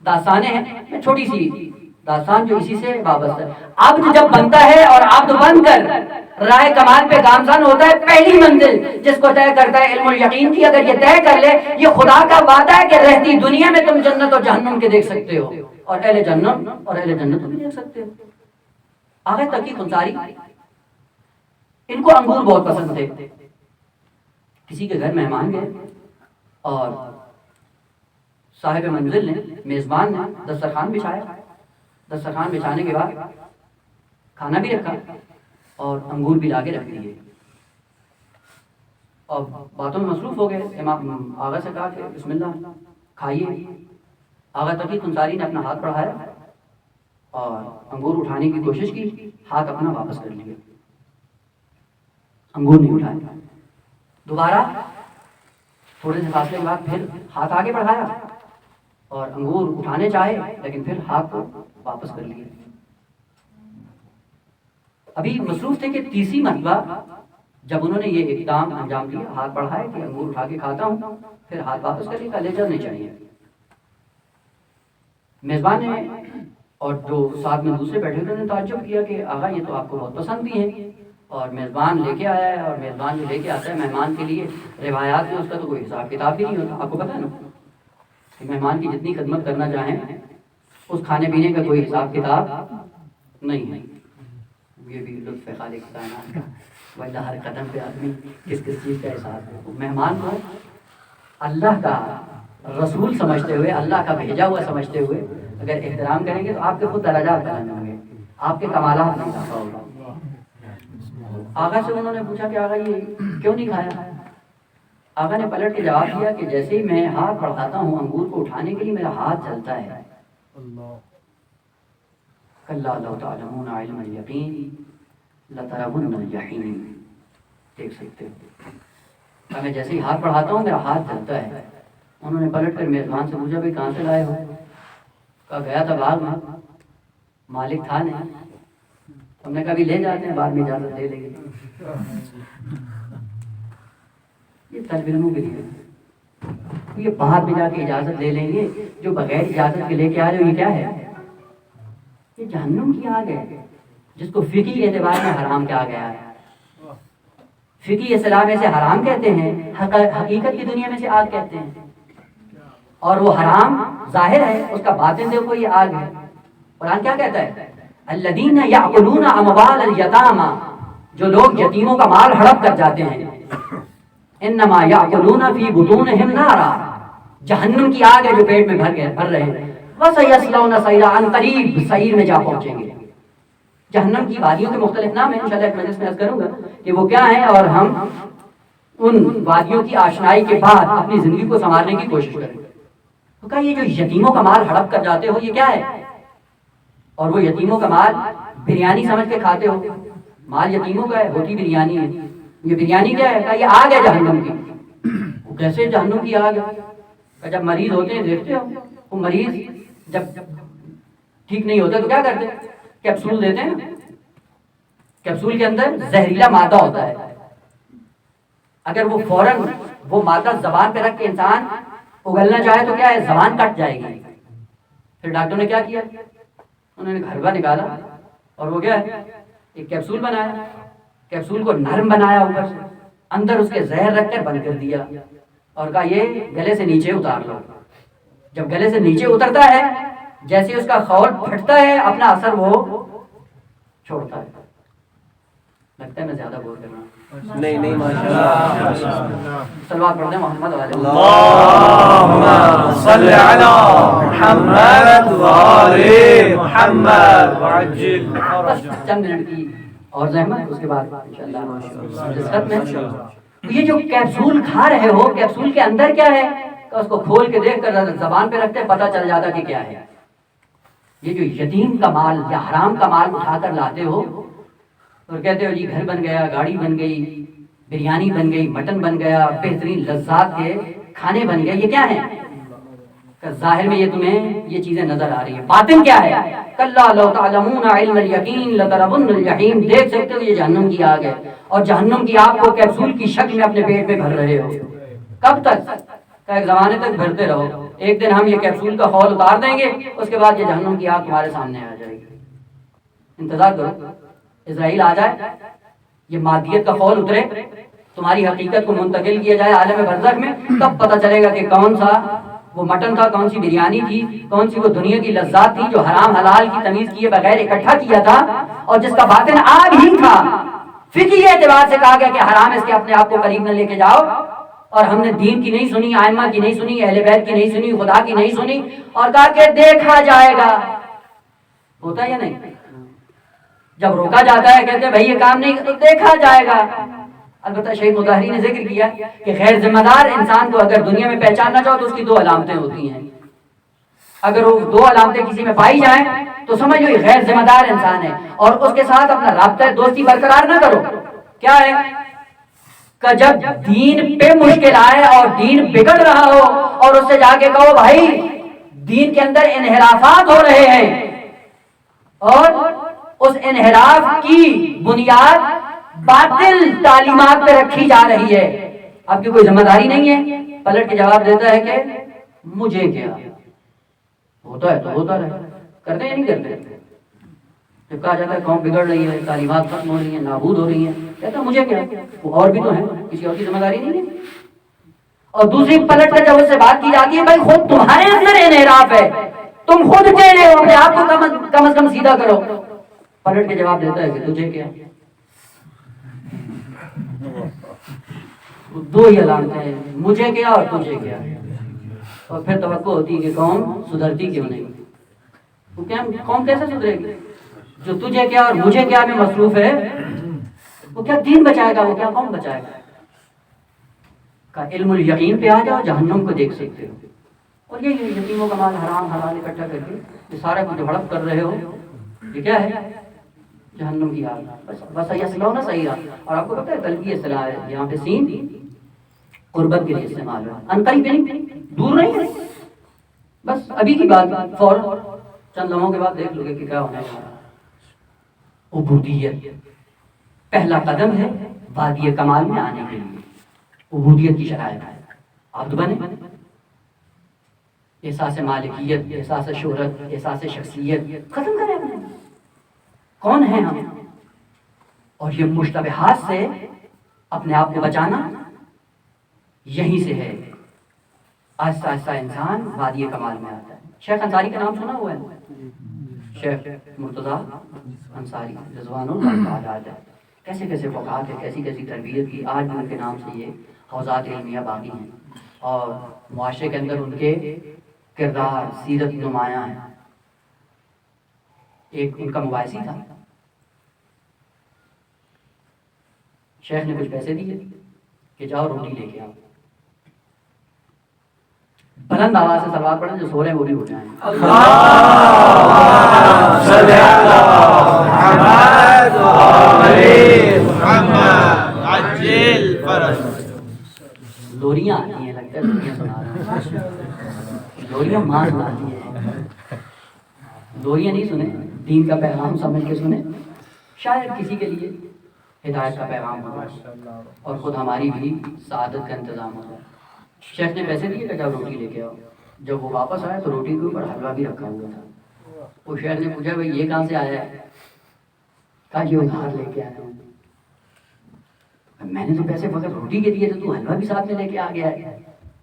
داستانیں ہیں۔ میں چھوٹی سی داستان جو اسی سے وابستہ ہے۔ عبد جب بنتا ہے اور عبد بن کر راہ کمال پہ گامزن ہوتا ہے، پہلی منزل جس کو طے کرتا ہے علم الیقین کی، اگر یہ طے کر لے یہ خدا کا وعدہ ہے کہ رہتی دنیا میں تم جنت اور جہنم کے دیکھ سکتے ہو، اور اہل جنت اور اہل جنت بھی دیکھ سکتے ہو۔ آغا تقی خنساری، ان کو انگور بہت پسند تھے۔ کسی کے گھر مہمان گئے اور صاحب منزل نے، میزبان نے دسترخوان بچھایا۔ دسترخوان بچھانے کے بعد کھانا بھی رکھا اور انگور بھی لا کے رکھ دیے، اور باتوں میں مصروف ہو گئے۔ امام آغا سے کہا کہ بسم اللہ کھائیے۔ آغا تقی خنساری نے اپنا ہاتھ بڑھایا اور انگور اٹھانے کی کوشش کی، ہاتھ اپنا واپس کر لیا، انگور نہیں اٹھایا۔ دوبارہ تھوڑے سے فاصلے کے بعد پھر ہاتھ آگے بڑھایا اور انگور اٹھانے چاہے، لیکن پھر ہاتھ کو واپس کر لیا۔ ابھی مصروف تھے کہ تیسری مرتبہ جب انہوں نے یہ اقدام انجام دیا، ہاتھ بڑھائے کہ انگور اٹھا کے کھاتا ہوں، پھر ہاتھ واپس کر لیا، لیجر نہیں چاہیے۔ میزبان نے اور جو ساتھ میں دوسرے بیٹھے تھے نے تعجب کیا کہ آقا یہ تو آپ کو بہت پسند بھی ہے، اور میزبان لے کے آیا ہے، اور میزبان جو لے کے آتا ہے مہمان کے لیے روایات میں اس کا تو کوئی حساب کتاب بھی نہیں ہوتا۔ آپ کو پتہ ہے نا کہ مہمان کی جتنی خدمت کرنا چاہیں اس کھانے پینے کا کوئی حساب کتاب نہیں ہے۔ یہ بھی لطف خالق کائنات کا، وجہ ہر قدم پہ آدمی کس کس چیز کا احساس ہے۔ مہمان کو اللہ کا رسول سمجھتے ہوئے، اللہ کا بھیجا ہوا سمجھتے ہوئے اگر احترام کریں گے تو آپ کے خود درجات بلند ہوں گے، آپ کے کمالات میں اضافہ ہوگا۔ آقا سے انہوں نے پوچھا کہ آقا یہ کیوں نہیں کھایا؟ آقا نے پلٹ کے جواب دیا کہ جیسے ہی میں ہاتھ بڑھاتا ہوں انگور کو اٹھانے کے لیے میرا ہاتھ چلتا ہے۔ کلا لو تعلمون علم الیقین لترون الجحیم، دیکھ سکتے ہو میں جیسے ہی ہاتھ بڑھاتا ہوں میرا ہاتھ چلتا ہے۔ انہوں نے پلٹ کر میزبان سے پوچھا بھائی کہاں سے لائے ہو؟ کہا گیا تھا باغ میں، مالک تھا نہیں، ہم نے کبھی لے جاتے ہیں، بعد میں اجازت دے لیں گے۔ یہ طالب علموں کے لیے یہ بعد میں جا کے اجازت لے لیں گے، جو بغیر اجازت کے لے کے آ رہے ہو یہ کیا ہے؟ یہ جہنم کی آگ ہے، جس کو فقہی اعتبار میں حرام کہا گیا ہے۔ فقہی اصطلاح میں سے حرام کہتے ہیں، حقیقت کی دنیا میں سے آگ کہتے ہیں، اور وہ حرام ظاہر ہے، اس کا باطن دیکھو یہ آگ ہے۔ قرآن کیا کہتا ہے؟ الذین یأکلون اموال الیتامی، جو لوگ یتیموں کا مال ہڑپ کر جاتے ہیں، انما یأکلون فی بطونہم نارا، جہنم کی آگ ہے جو پیٹ میں بھر رہے ہیں۔ وَسَيَصْلَوْنَ سَعِيرًا، ان قریب سعیر میں جا پہنچیں گے۔ جہنم کی وادیوں کے مختلف نام ہیں، انشاءاللہ ایک مجلس میں عرض کروں گا کہ وہ کیا ہیں، اور ہم ان وادیوں کی آشنائی کے بعد اپنی زندگی کو سنوارنے کی کوشش کریں۔ تو کہا یہ جو یتیموں کا مال ہڑپ کر جاتے ہو یہ کیا ہے؟ اور وہ یتیموں کا مال بریانی سمجھ کے کھاتے ہو، مال یتیموں کا ہے، ہوتی بریانی ہے۔ یہ بریانی کیا ہے؟ کہا یہ آگ ہے جہنم کی۔ وہ کیسے جہنم کی آگ ہے؟ کہا جب مریض ہوتے ہیں دیکھتے ہو، وہ مریض جب ٹھیک نہیں ہوتا تو کیا کرتے ہیں؟ کیپسول دیتے ہیں، کیپسول کے اندر زہریلا مادہ ہوتا ہے، اگر وہ فوراً وہ مادہ زبان پہ رکھ کے انسان اگلنا چاہے تو کیا ہے؟ زبان کٹ جائے گی۔ پھر ڈاکٹر نے کیا کیا؟ انہوں نے گھروا نکالا اور وہ کیا ہے؟ ایک کیپسول بنایا، کیپسول کو نرم بنایا، اوپر سے اندر اس کے زہر رکھ کر بند کر دیا اور کہا یہ گلے سے نیچے اتار لو۔ جب گلے سے نیچے اترتا ہے، جیسے اس کا خول پھٹتا ہے اپنا اثر وہ چھوڑتا ہے۔ لگتا ہے میں زیادہ بول کر رہا ہوں؟ نہیں ماشاءاللہ۔ صلوات پڑھتے ہیں محمد علیہ اللہم صلی علی محمد و آل محمد وعجل فرجہ۔ چند منٹ کی اور زحمت، اس کے بعد انشاءاللہ یہ جو کیپسول کھا رہے ہو، کیپسول کے اندر کیا ہے؟ اس کو کھول کے دیکھ کر زبان پہ رکھتے پتہ چل جاتا کہ کیا ہے۔ یہ جو یتیم کا مال یا حرام کا مال اٹھا کر لاتے ہو اور کہتے ہو جی گھر بن گیا، گاڑی بن گئی، بریانی بن گئی، مٹن بن گیا، بہترین لذات کے کھانے بن گئے، یہ کیا ہے؟ ظاہر میں یہ تمہیں یہ چیزیں نظر آ رہی ہیں، باطن کیا ہے؟ کلا لو تعلمون علم الیقین لترون الجحیم، دیکھ سکتے ہو یہ جہنم کی آگ ہے، اور جہنم کی آگ کو کیپسول کی شکل میں اپنے پیٹ میں بھر رہے ہو۔ کب تک؟ ایک زمانے تک بھرتے رہو، ایک دن ہم یہ کیپسول کا خول اتار دیں گے، اس کے بعد یہ جہنم کی آگ تمہارے سامنے آ جائے گی۔ انتظار کرو، اسرائیل آ جائے، یہ مادیت کا خول اترے، تمہاری حقیقت کو منتقل کیا جائے عالم برزخ میں، تب پتہ چلے گا کہ کون سا وہ مٹن تھا، کون سی بریانی تھی، کون سی وہ دنیا کی لذات تھی جو حرام حلال کی تمیز کیے بغیر اکٹھا کیا تھا، اور جس کا باطن آگ ہی تھا۔ فقہی اعتبار سے کہا گیا کہ حرام اس کے اپنے آپ کو قریب نہ لے کے جاؤ، اور ہم نے دین کی نہیں سنی، ائمہ کی نہیں سنی، اہل بیت کی نہیں سنی، خدا کی نہیں سنی، اور کہا کہ دیکھا جائے گا۔ ہوتا ہے یا نہیں؟ جب روکا جاتا ہے کہتے ہیں بھائی یہ کام نہیں تو دیکھا جائے گا۔ البتہ شیخ مطہری نے ذکر کیا کہ غیر ذمہ دار انسان کو اگر دنیا میں پہچاننا چاہو تو اس کی دو علامتیں ہوتی ہیں، اگر وہ دو علامتیں کسی میں پائی جائیں تو سمجھ لو یہ غیر ذمہ دار انسان ہے، اور اس کے ساتھ اپنا رابطہ دوستی برقرار نہ کرو۔ کیا ہے کہ جب دین پہ مشکل آئے اور دین بگڑ رہا ہو اور اس سے جا کے کہو بھائی دین کے اندر انحرافات ہو رہے ہیں اور اس انحراف کی بنیاد باطل تعلیمات پہ رکھی جا رہی ہے، آپ کی کوئی ذمہ داری نہیں ہے، پلٹ کے جواب دیتا ہے کہ مجھے کیا، ہوتا ہے تو ہوتا رہے، کرتے یا نہیں کرتے؟ جب کہا جاتا ہے قوم بگڑ رہی ہے، تعلیمات ختم ہو رہی ہیں، نابود ہو رہی ہیں، کہتا ہے مجھے کیا، وہ اور بھی تو ہیں، کسی اور کی ذمہ داری نہیں ہے۔ اور دوسری پلٹ کر جب اس سے بات کی جاتی ہے بھائی خود تمہارے اندر انحراف ہے، تم خود ٹیڑھے ہو، اپنے آپ کو کم از کم سیدھا کرو، پلٹ کے جواب دیتا ہے کہ تجھے کیا۔ دو ہی علامتیں ہیں، مجھے کیا اور تجھے کیا، اور پھر توقع ہوتی ہے کہ قوم سدھرتی کیوں نہیں، تو کیا قوم کیسے سدھرے گی؟ جو تجھے کیا اور مجھے کیا میں مصروف ہے وہ کیا دین بچائے گا، وہ کیا قوم بچائے گا؟ کا علم الیقین پہ آ جاؤ جہنم کو دیکھ سکتے ہو، اور یہ یتیموں کا مال حرام حلال اکٹھا کر کے یہ سارا کچھ ہڑپ کر رہے ہو، یہ کیا ہے؟ جہنم کی آگ، بس یصلون سعیرا۔ اور آپ کو پتہ ہے تلبیہ اصطلاح ہے، یہاں پہ سین قربت کے لیے استعمال ہے، ان قریب نہیں، دور نہیں ہے، بس ابھی کی بات، فوراً چند لمحوں کے بعد دیکھ لو گے کہ کیا ہونے والا ہے۔ عبودیت پہلا قدم ہے وادی کمال میں آنے کے لیے، عبودیت کی شرائط ہے، عبد بنے، احساس مالکیت، احساس شہرت، احساس شخصیت ختم کریں اپنے، کون ہیں ہم، اور یہ مشتبہات سے اپنے آپ کو بچانا یہیں سے ہے۔ آہستہ آہستہ انسان وادی کمال میں آتا ہے۔ شیخ انصاری کا نام سنا ہوا ہے؟ شیخ مرتضیٰ انصاری رضوان اللہ تعالی علیہ، کیسے کیسے فقہات ہیں، کیسی کیسی تربیت کی، آج بھی ان کے نام سے یہ حوزات علمیہ باقی ہیں، اور معاشرے کے اندر ان کے کردار سیرت نمایاں ہیں۔ ایک ان کا مباحثی تھا، شیخ نے کچھ پیسے دیے کہ جاؤ روٹی لے کے آؤ، بلند آواز سے سلوات پڑھیں، جو سو رہے ہیں وہ بھی اٹھ جائیں۔ صلی اللہ محمد وآل محمد عجل فرج۔ لوریاں آتی ہیں، لگتا ہے لوریاں سنا رہا ہوں، لوریاں ماں سناتی ہیں، لوریاں نہیں سنیں، دین کا پیغام سمجھ کے سنیں، شاید کسی کے لیے ہدایت کا پیغام ہوگا اور خود ہماری بھی سعادت کا انتظام ہوگا۔ شیخ نے پیسے دیے کہ جب روٹی لے کے آؤ، جب وہ واپس آیا تو روٹی کے اوپر حلوہ بھی رکھا ہوا تھا۔ وہ شیخ نے پوچھا بھائی یہ کہاں سے آیا ہے؟ کہا یہ ادھار لے کے آیا ہوں۔ میں نے تو پیسے فقط روٹی کے دیے تھے، تو حلوہ بھی ساتھ میں لے کے آ گیا ہے۔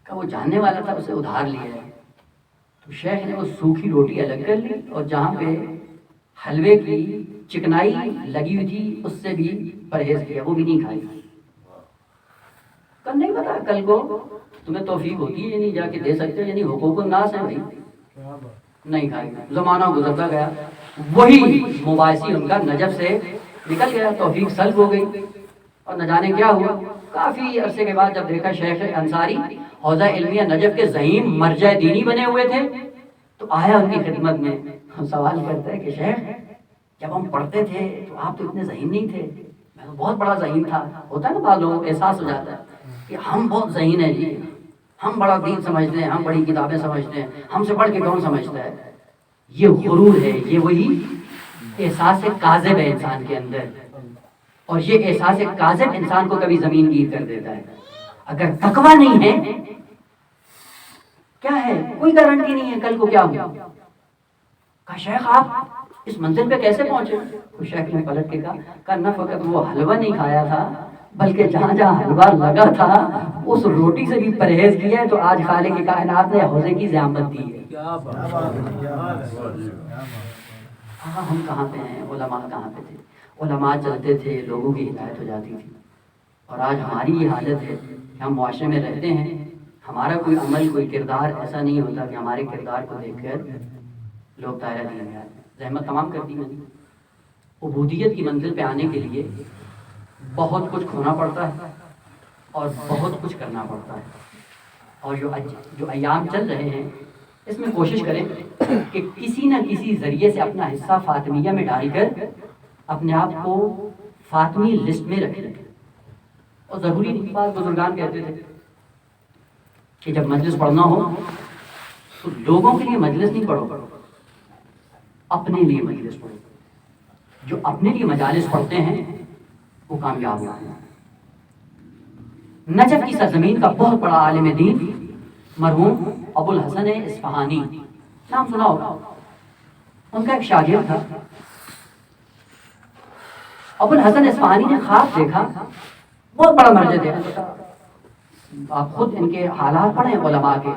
کہا وہ جاننے والا تھا، اسے ادھار لیا ہے۔ تو شیخ نے وہ سوکھی روٹی الگ کر لی اور جہاں پہ حلوے کی چکنائی لگی ہوئی تھی اس سے بھی پرہیز کیا، وہ بھی نہیں کھائی۔ کل نہیں پتا کل کو تمہیں توفیق ہوتی ہے یعنی جا کے دے سکتے ہو، یعنی حقوق الناس ہے بھائی، نہیں کھائی۔ زمانہ گزرتا گیا، وہی مباحثی ان کا نجف سے نکل گیا، توفیق سلب ہو گئی، اور نہ جانے کیا ہوا۔ کافی عرصے کے بعد جب دیکھا شیخ انصاری حوزہ علمیہ نجف کے زعیم مرجع دینی بنے ہوئے تھے تو آیا ان کی خدمت میں، سوال کرتا ہے کہ شیخ جب ہم پڑھتے تھے تو آپ تو اتنے ذہین نہیں تھے، میں تو بہت بڑا ذہین تھا۔ ہوتا ہے نا بعض لوگوں کو احساس ہو جاتا ہے کہ ہم بہت ذہین ہیں جی، ہم بڑا دین سمجھتے ہیں، ہم بڑی کتابیں سمجھتے ہیں، ہم سے پڑھ کے کون سمجھتا ہے؟ یہ غرور ہے، یہ وہی احساس کاذب ہے انسان کے اندر، اور یہ احساس کاذب انسان کو کبھی زمین گیر کر دیتا ہے۔ اگر تقویٰ نہیں ہے کیا ہے، کوئی گارنٹی نہیں ہے کل کو کیا ہوا۔ کہا شیخ آپ اس منزل پہ کیسے پہنچے؟ تو شیخ نے پلٹ کے کہا نہ فقط وہ حلوہ نہیں کھایا تھا بلکہ جہاں جہاں حلوہ لگا تھا اس روٹی سے بھی پرہیز کیا ہے، تو آج خالق کائنات نے حوضے کی زحمت دی ہے۔ ہاں ہم کہاں پہ ہیں، علماء کہاں پہ تھے؟ علماء چلتے تھے، لوگوں کی ہدایت ہو جاتی تھی، اور آج ہماری یہ حالت ہے کہ ہم معاشرے میں رہتے ہیں، ہمارا کوئی عمل کوئی کردار ایسا نہیں ہوتا کہ ہمارے کردار کو دیکھ کر لوگ دائرہ دین میں آتے ہیں۔ زحمت تمام کر دی میں نے۔ عبودیت کی منزل پہ آنے کے لیے بہت کچھ کھونا پڑتا ہے اور بہت کچھ کرنا پڑتا ہے، اور جو ایام چل رہے ہیں اس میں کوشش کریں کہ کسی نہ کسی ذریعے سے اپنا حصہ فاطمیہ میں ڈال کر اپنے آپ کو فاطمی لسٹ میں رکھیں. اور ضروری نہیں، بعض بزرگان کہتے تھے کہ جب مجلس پڑھنا ہو تو لوگوں کے لیے مجلس نہیں پڑھو، اپنے لیے مجلس پڑھو. جو اپنے لیے مجالس پڑھتے ہیں وہ کامیاب ہوتے ہیں. نجف کی سرزمین کا بہت بڑا عالم دین مرحوم ابو الحسن اصفہانی، نام سنا ہوگا. ان کا ایک شاگرد تھا. ابو الحسن اصفہانی نے خواب دیکھا، بہت بڑا مرجع ہے، آپ خود ان کے حالات پڑھیں علماء کے،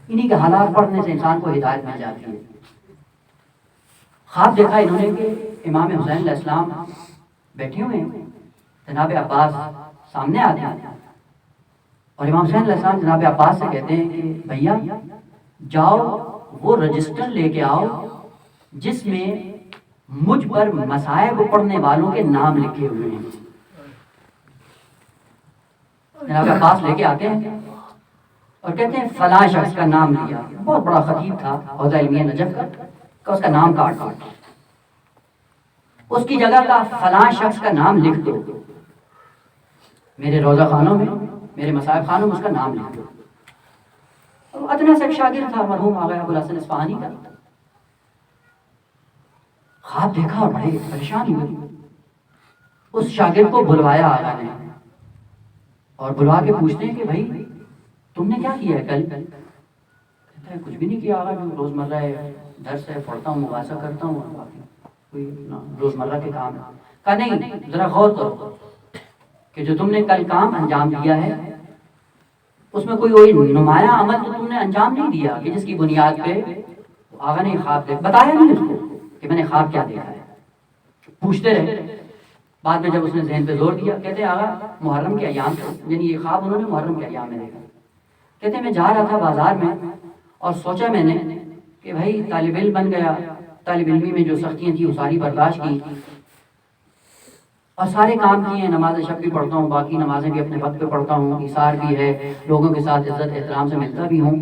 انہی کے حالات پڑھنے سے انسان کو ہدایت مل جاتی ہے. خواب دیکھا انہوں نے کہ امام حسین علیہ السلام بیٹھے ہوئے ہیں، جناب عباس سامنے آتے ہیں اور امام حسین علیہ السلام جناب عباس سے کہتے ہیں کہ بھیا جاؤ وہ رجسٹر لے کے آؤ جس میں مجھ پر مصائب پڑھنے والوں کے نام لکھے ہوئے ہیں. جناب عباس لے کے آتے ہیں اور کہتے ہیں فلاں شخص کا نام لیا، بہت بڑا خطیب تھا حوزہ علمیہ نجف کا، اس کا نام کاٹ اس کی جگہ کا فلاں شخص کا نام لکھ دو، میرے روزہ خانوں میں، میرے مصائب خانوں میں اس کا نام لکھ دو. ادنا سے ایک شاگرد تھا مرحوم آغا ابو الحسن اصفہانی کا. خواب دیکھا اور بڑے پریشان ہوئے. اس شاگرد کو بلوایا آغا نے اور بلوا کے پوچھتے ہیں کہ بھائی تم نے کیا کیا ہے کل؟ کہتا ہے کچھ بھی نہیں کیا آغا، جو روزمرہ درس ہے پڑھتا ہوں، مباحثہ کرتا ہوں، کوئی روزمرہ کے کام ہے. کہا نہیں، ذرا غور کرو کہ جو تم نے کل کام انجام دیا ہے اس میں کوئی نمایاں عمل تو تم نے انجام نہیں دیا کہ جس کی بنیاد پہ آغا نے خواب دیکھا. بتایا نہیں اس کو کہ میں نے خواب کیا دیکھا ہے. پوچھتے رہے. بعد میں جب اس نے ذہن پہ زور دیا کہتے آغا محرم کے ایام تھے، یعنی یہ خواب انہوں نے محرم کے ایام میں دیکھا. کہتے میں جا رہا تھا بازار میں اور سوچا میں نے کہ بھائی طالب علم بن گیا، طالب علمی میں جو سختیاں تھیں وہ ساری برداشت کی اور سارے کام کیے ہیں. نماز شب بھی پڑھتا ہوں، باقی نمازیں بھی اپنے وقت پہ پڑھتا ہوں، ایثار بھی ہے، لوگوں کے ساتھ عزت احترام سے ملتا بھی ہوں.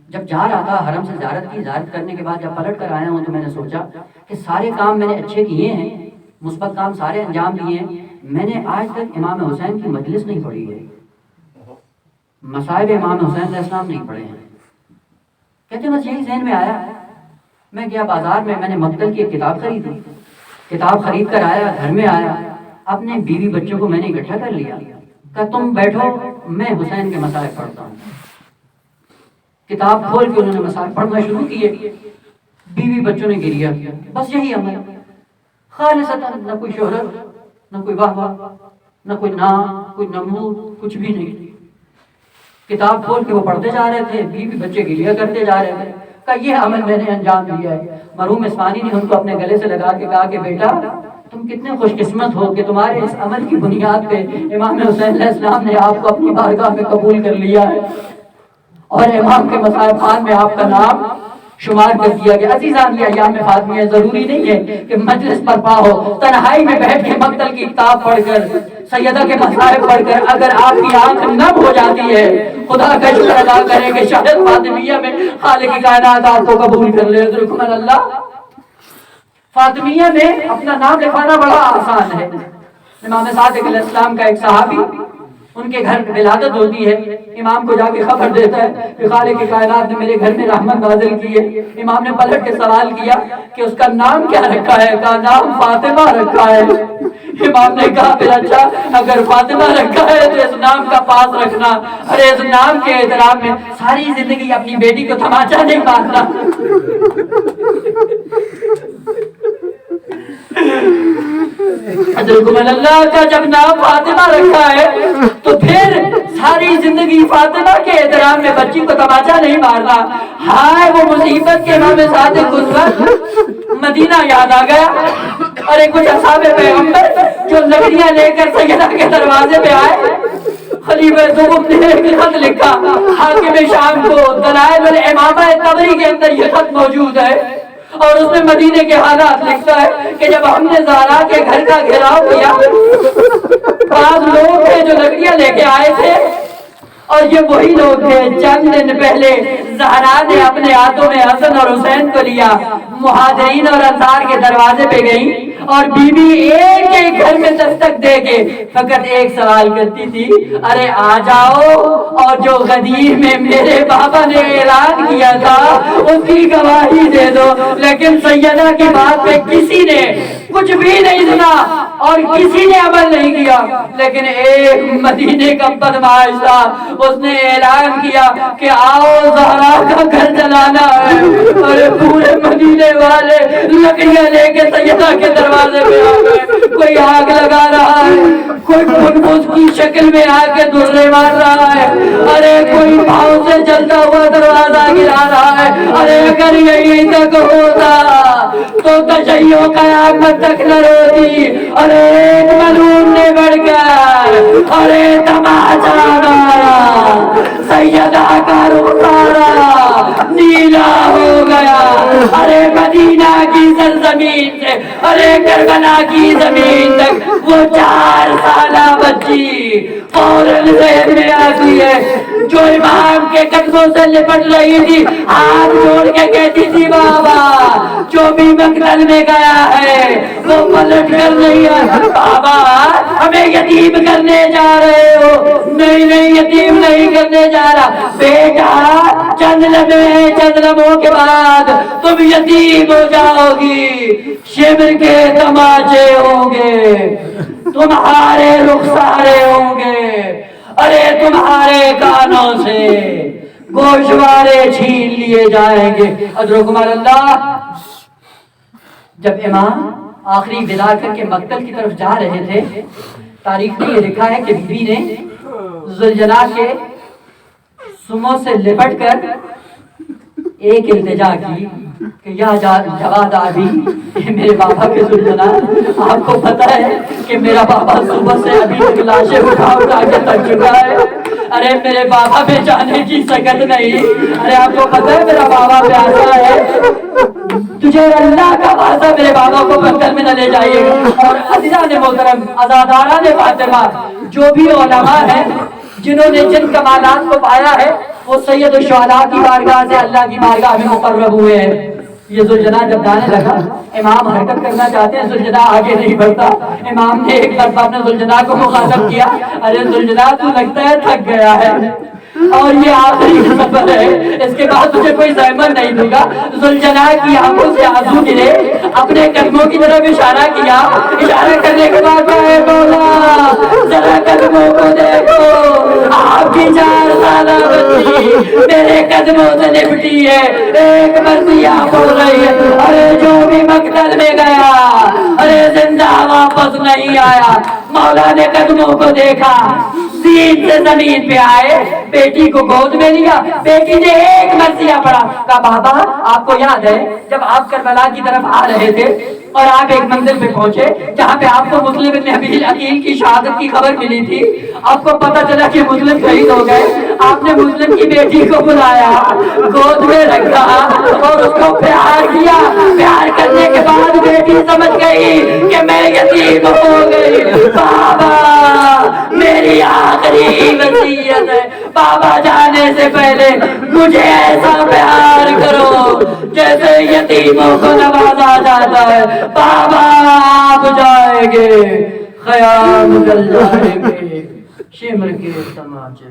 جب جا رہا تھا حرم سے زیارت کی، زیارت کرنے کے بعد جب پلٹ کر آیا ہوں تو میں نے سوچا کہ سارے کام میں نے اچھے کیے ہیں، مثبت کام سارے انجام دیے ہیں. میں نے آج تک امام حسین کی مجلس نہیں پڑھی ہے، مصائب امام حسین علیہ السلام نہیں پڑھے ہیں. کہتے بس یہی ذہن میں آیا. میں گیا بازار میں نے مقتل کی ایک کتاب خریدی. کتاب خرید کر آیا، گھر میں آیا، اپنے بیوی بچوں کو میں نے اکٹھا کر لیا. کہا تم بیٹھو، میں حسین کے مصائب پڑھتا ہوں. کتاب کھول کے انہوں نے مصائب پڑھنا شروع کیے. بیوی بچوں نے گریہ کیا. بس یہی عمل، خالصتاً، نہ کوئی شہرت، نہ کوئی واہ واہ، نہ کوئی نام، کوئی نمود، کچھ بھی نہیں. کتاب کھول کے وہ پڑھتے جا رہے تھے، بیوی بچے گریہ کرتے جا رہے تھے. کہا یہ عمل میں نے انجام دیا ہے. مرحوم اصفہانی نے ان کو اپنے گلے سے لگا کے کہا کہ بیٹا تم کتنے خوش قسمت ہو کہ تمہارے اس عمل کی بنیاد پہ امام حسین علیہ السلام نے آپ کو اپنی بارگاہ میں قبول کر لیا ہے اور امام کے مصائب خان میں آپ کا نام شمار کر دیا گیا. عزیزان، یہ ایام فاطمیہ ضروری نہیں ہے کہ مجلس برپا ہو، تنہائی میں بیٹھ کے مقتل کی کتاب پڑھ کر، سیدہ کے مصائب پڑھ کر اگر آپ کی آنکھ نم ہو جاتی ہے، خدا کا شکر ادا کریں کہ شاید فاطمیہ میں خالق کائنات آپ کو قبول کر لے. رحمن اللہ. فاطمیہ میں اپنا نام لکھوانا بڑا آسان ہے. امام صادق علیہ السلام کا ایک صحابی، ان کے گھر ولادت ہوتی ہے، امام کو جا کے خبر دیتا ہے کہ خالق کائنات نے میرے گھر میں رحمت نازل کی ہے. امام نے پلٹ کے سوال کیا کہ اس کا نام کیا رکھا ہے؟ کہا نام فاطمہ رکھا ہے. امام نے کہا پھر اچھا، اگر فاطمہ رکھا ہے تو اس نام کا پاس رکھنا، اور اس نام کے احترام میں ساری زندگی اپنی بیٹی کو تماچا نہیں مارنا. حضرت اللہ کا جب نام فاطمہ رکھا ہے تو پھر ساری زندگی فاطمہ کے احترام میں بچی کو تماچا نہیں مارنا. ہائے وہ مصیبت کے امام صادق اس وقت مدینہ یاد آ گیا. اور ایک کچھ اصحاب پیغمبر جو لکڑیاں لے کر سیدہ کے دروازے پہ آئے، خلیفہ دوم نے ایک خط لکھا حاکم شام کو. دلائل الامامہ طبری کے اندر یہ خط موجود ہے اور اس میں مدینے کے حالات لکھتا ہے کہ جب ہم نے زہرا کے گھر کا گھیراؤ کیا، بعض لوگ تھے جو لکڑیاں لے کے آئے تھے اور یہ وہی لوگ تھے چند دن پہلے زہرا نے اپنے ہاتھوں میں حسن اور حسین کو لیا، مہاجرین اور انصار کے دروازے پہ گئی اور بی بی ایک ایک گھر میں دستک دے کے فقط ایک سوال کرتی تھی، ارے آ جاؤ اور جو غدیر میں میرے بابا نے اعلان کیا تھا اس کی گواہی دے دو۔ لیکن سیدہ کی بات پہ کسی نے کچھ بھی نہیں سنا اور کسی نے عمل نہیں کیا، لیکن ایک مدینے کا بدمعاش تھا، اس نے اعلان کیا کہ آؤ زہرا کا گھر جلانا ہے، اور پورے مدینے والے لکڑیاں لے کے سیدہ کے دروازے پہ آ گئے، کوئی آگ لگا رہا ہے، کوئی بھنبھس کی شکل میں آ کے درے مار رہا ہے، ارے کوئی پاؤں سے جلتا ہوا دروازہ گرا رہا ہے۔ ارے اگر یہی تک ہوتا تو تشیع قیامت تک نہ روتی۔ ارے ایک ملعون نے بڑھ کر ارے تماچا مارا، سیدہ کا رخسارا نیلا ہو گیا۔ ارے مدینہ کی سرزمین سے ارے کربلا کی زمین تک وہ 4 سالہ بچی فوراً ذہن میں آتی ہے، جو امام کے قدموں سے لپٹ رہی تھی، ہاتھ جوڑ کے کہتی تھی بابا جو بھی مقتل میں گیا ہے وہ پلٹ کر نہیں آیا، بابا ہمیں یتیم کرنے جا رہے ہو؟ نہیں نہیں یتیم نہیں کرنے جا رہا بیٹا، چند لمحوں کے بعد تم یتیم ہو جاؤ گی، شمر کے تماچے ہوں گے، تمہارے رخسارے ہوں گے، ارے تمہارے کانوں سے گوشوارے چھین لیے جائیں گے۔ ادرکم اللہ۔ جب امام آخری ودا کر کے مقتل کی طرف جا رہے تھے، تاریخ میں یہ لکھا ہے کہ بی بی نے ذوالجلال کے سموں سے لپٹ کر ایک التجا کی کہ یا جواد آبی، میرے بابا کے ذوالجلال، آپ کو پتا ہے کہ میرا بابا صبح سے ابھی تک لاشیں اٹھا کے تھک چکا ہے، ارے میرے بابا پہ جانے کی سکت نہیں، ارے آپ کو پتا ہے میرا بابا پیاسا ہے، تجھے اللہ کا وعدہ میرے بابا کو مقتل میں نہ لے جائیے گا۔ اور عزیزان محترم، عزاداران فاطمہ، جو بھی علماء ہیں جنہوں نے جن کمالات کو پایا ہے وہ سید الشہداء کی بارگاہ سے اللہ کی بارگاہ میں مقرب ہوئے ہیں۔ یہ ذوالجلال جب جانے لگا، امام حرکت کرنا چاہتے ہیں، ذوالجلال آگے نہیں بڑھتا، امام نے ایک مرتبہ اپنے ذوالجلال کو مخاطب کیا، ارے ذوالجلال تو لگتا ہے تھک گیا ہے اور یہ آخری سفر ہے، اس کے بعد تجھے کوئی زحمت نہیں دوں گا۔ ذوالجلال کی آنکھوں سے آنسو گرے، اپنے قدموں کی طرف اشارہ کیا، اشارہ کرنے کے بعد اے مولا ذرا قدموں کو دیکھو، آپ کی 4 سالہ بچی میرے قدموں سے لپٹی ہے، ایک مرضیہ بول رہی ہے، ارے جو بھی مقتل میں گیا ارے زندہ واپس نہیں آیا۔ مولا نے قدموں کو دیکھا، سین سے زمین پہ آئے، بیٹی کو گود میں لیا، بیٹی نے ایک مرثیہ پڑھا، کہا بابا آپ کو یاد ہے جب آپ کربلا کی طرف آ رہے تھے اور آپ ایک منزل پہ پہنچے جہاں پہ آپ کو مسلم ابن ابی عقیل کی شہادت کی خبر ملی تھی، آپ کو پتا چلا کہ مسلم شہید ہو گئے، آپ نے مسلم کی بیٹی کو بلایا، گود میں رکھا اور اس کو پیار کیا، پیار کرنے کے بعد بیٹی سمجھ گئی کہ میں یتیم ہو گئی، بابا میری آخری وصیت ہے، بابا جانے سے پہلے مجھے ایسا پیار کرو جیسے یتیموں کو نوازا جاتا ہے۔ بابا آپ جائیں گے، خیام جل جائیں گے، شمر کے تماچے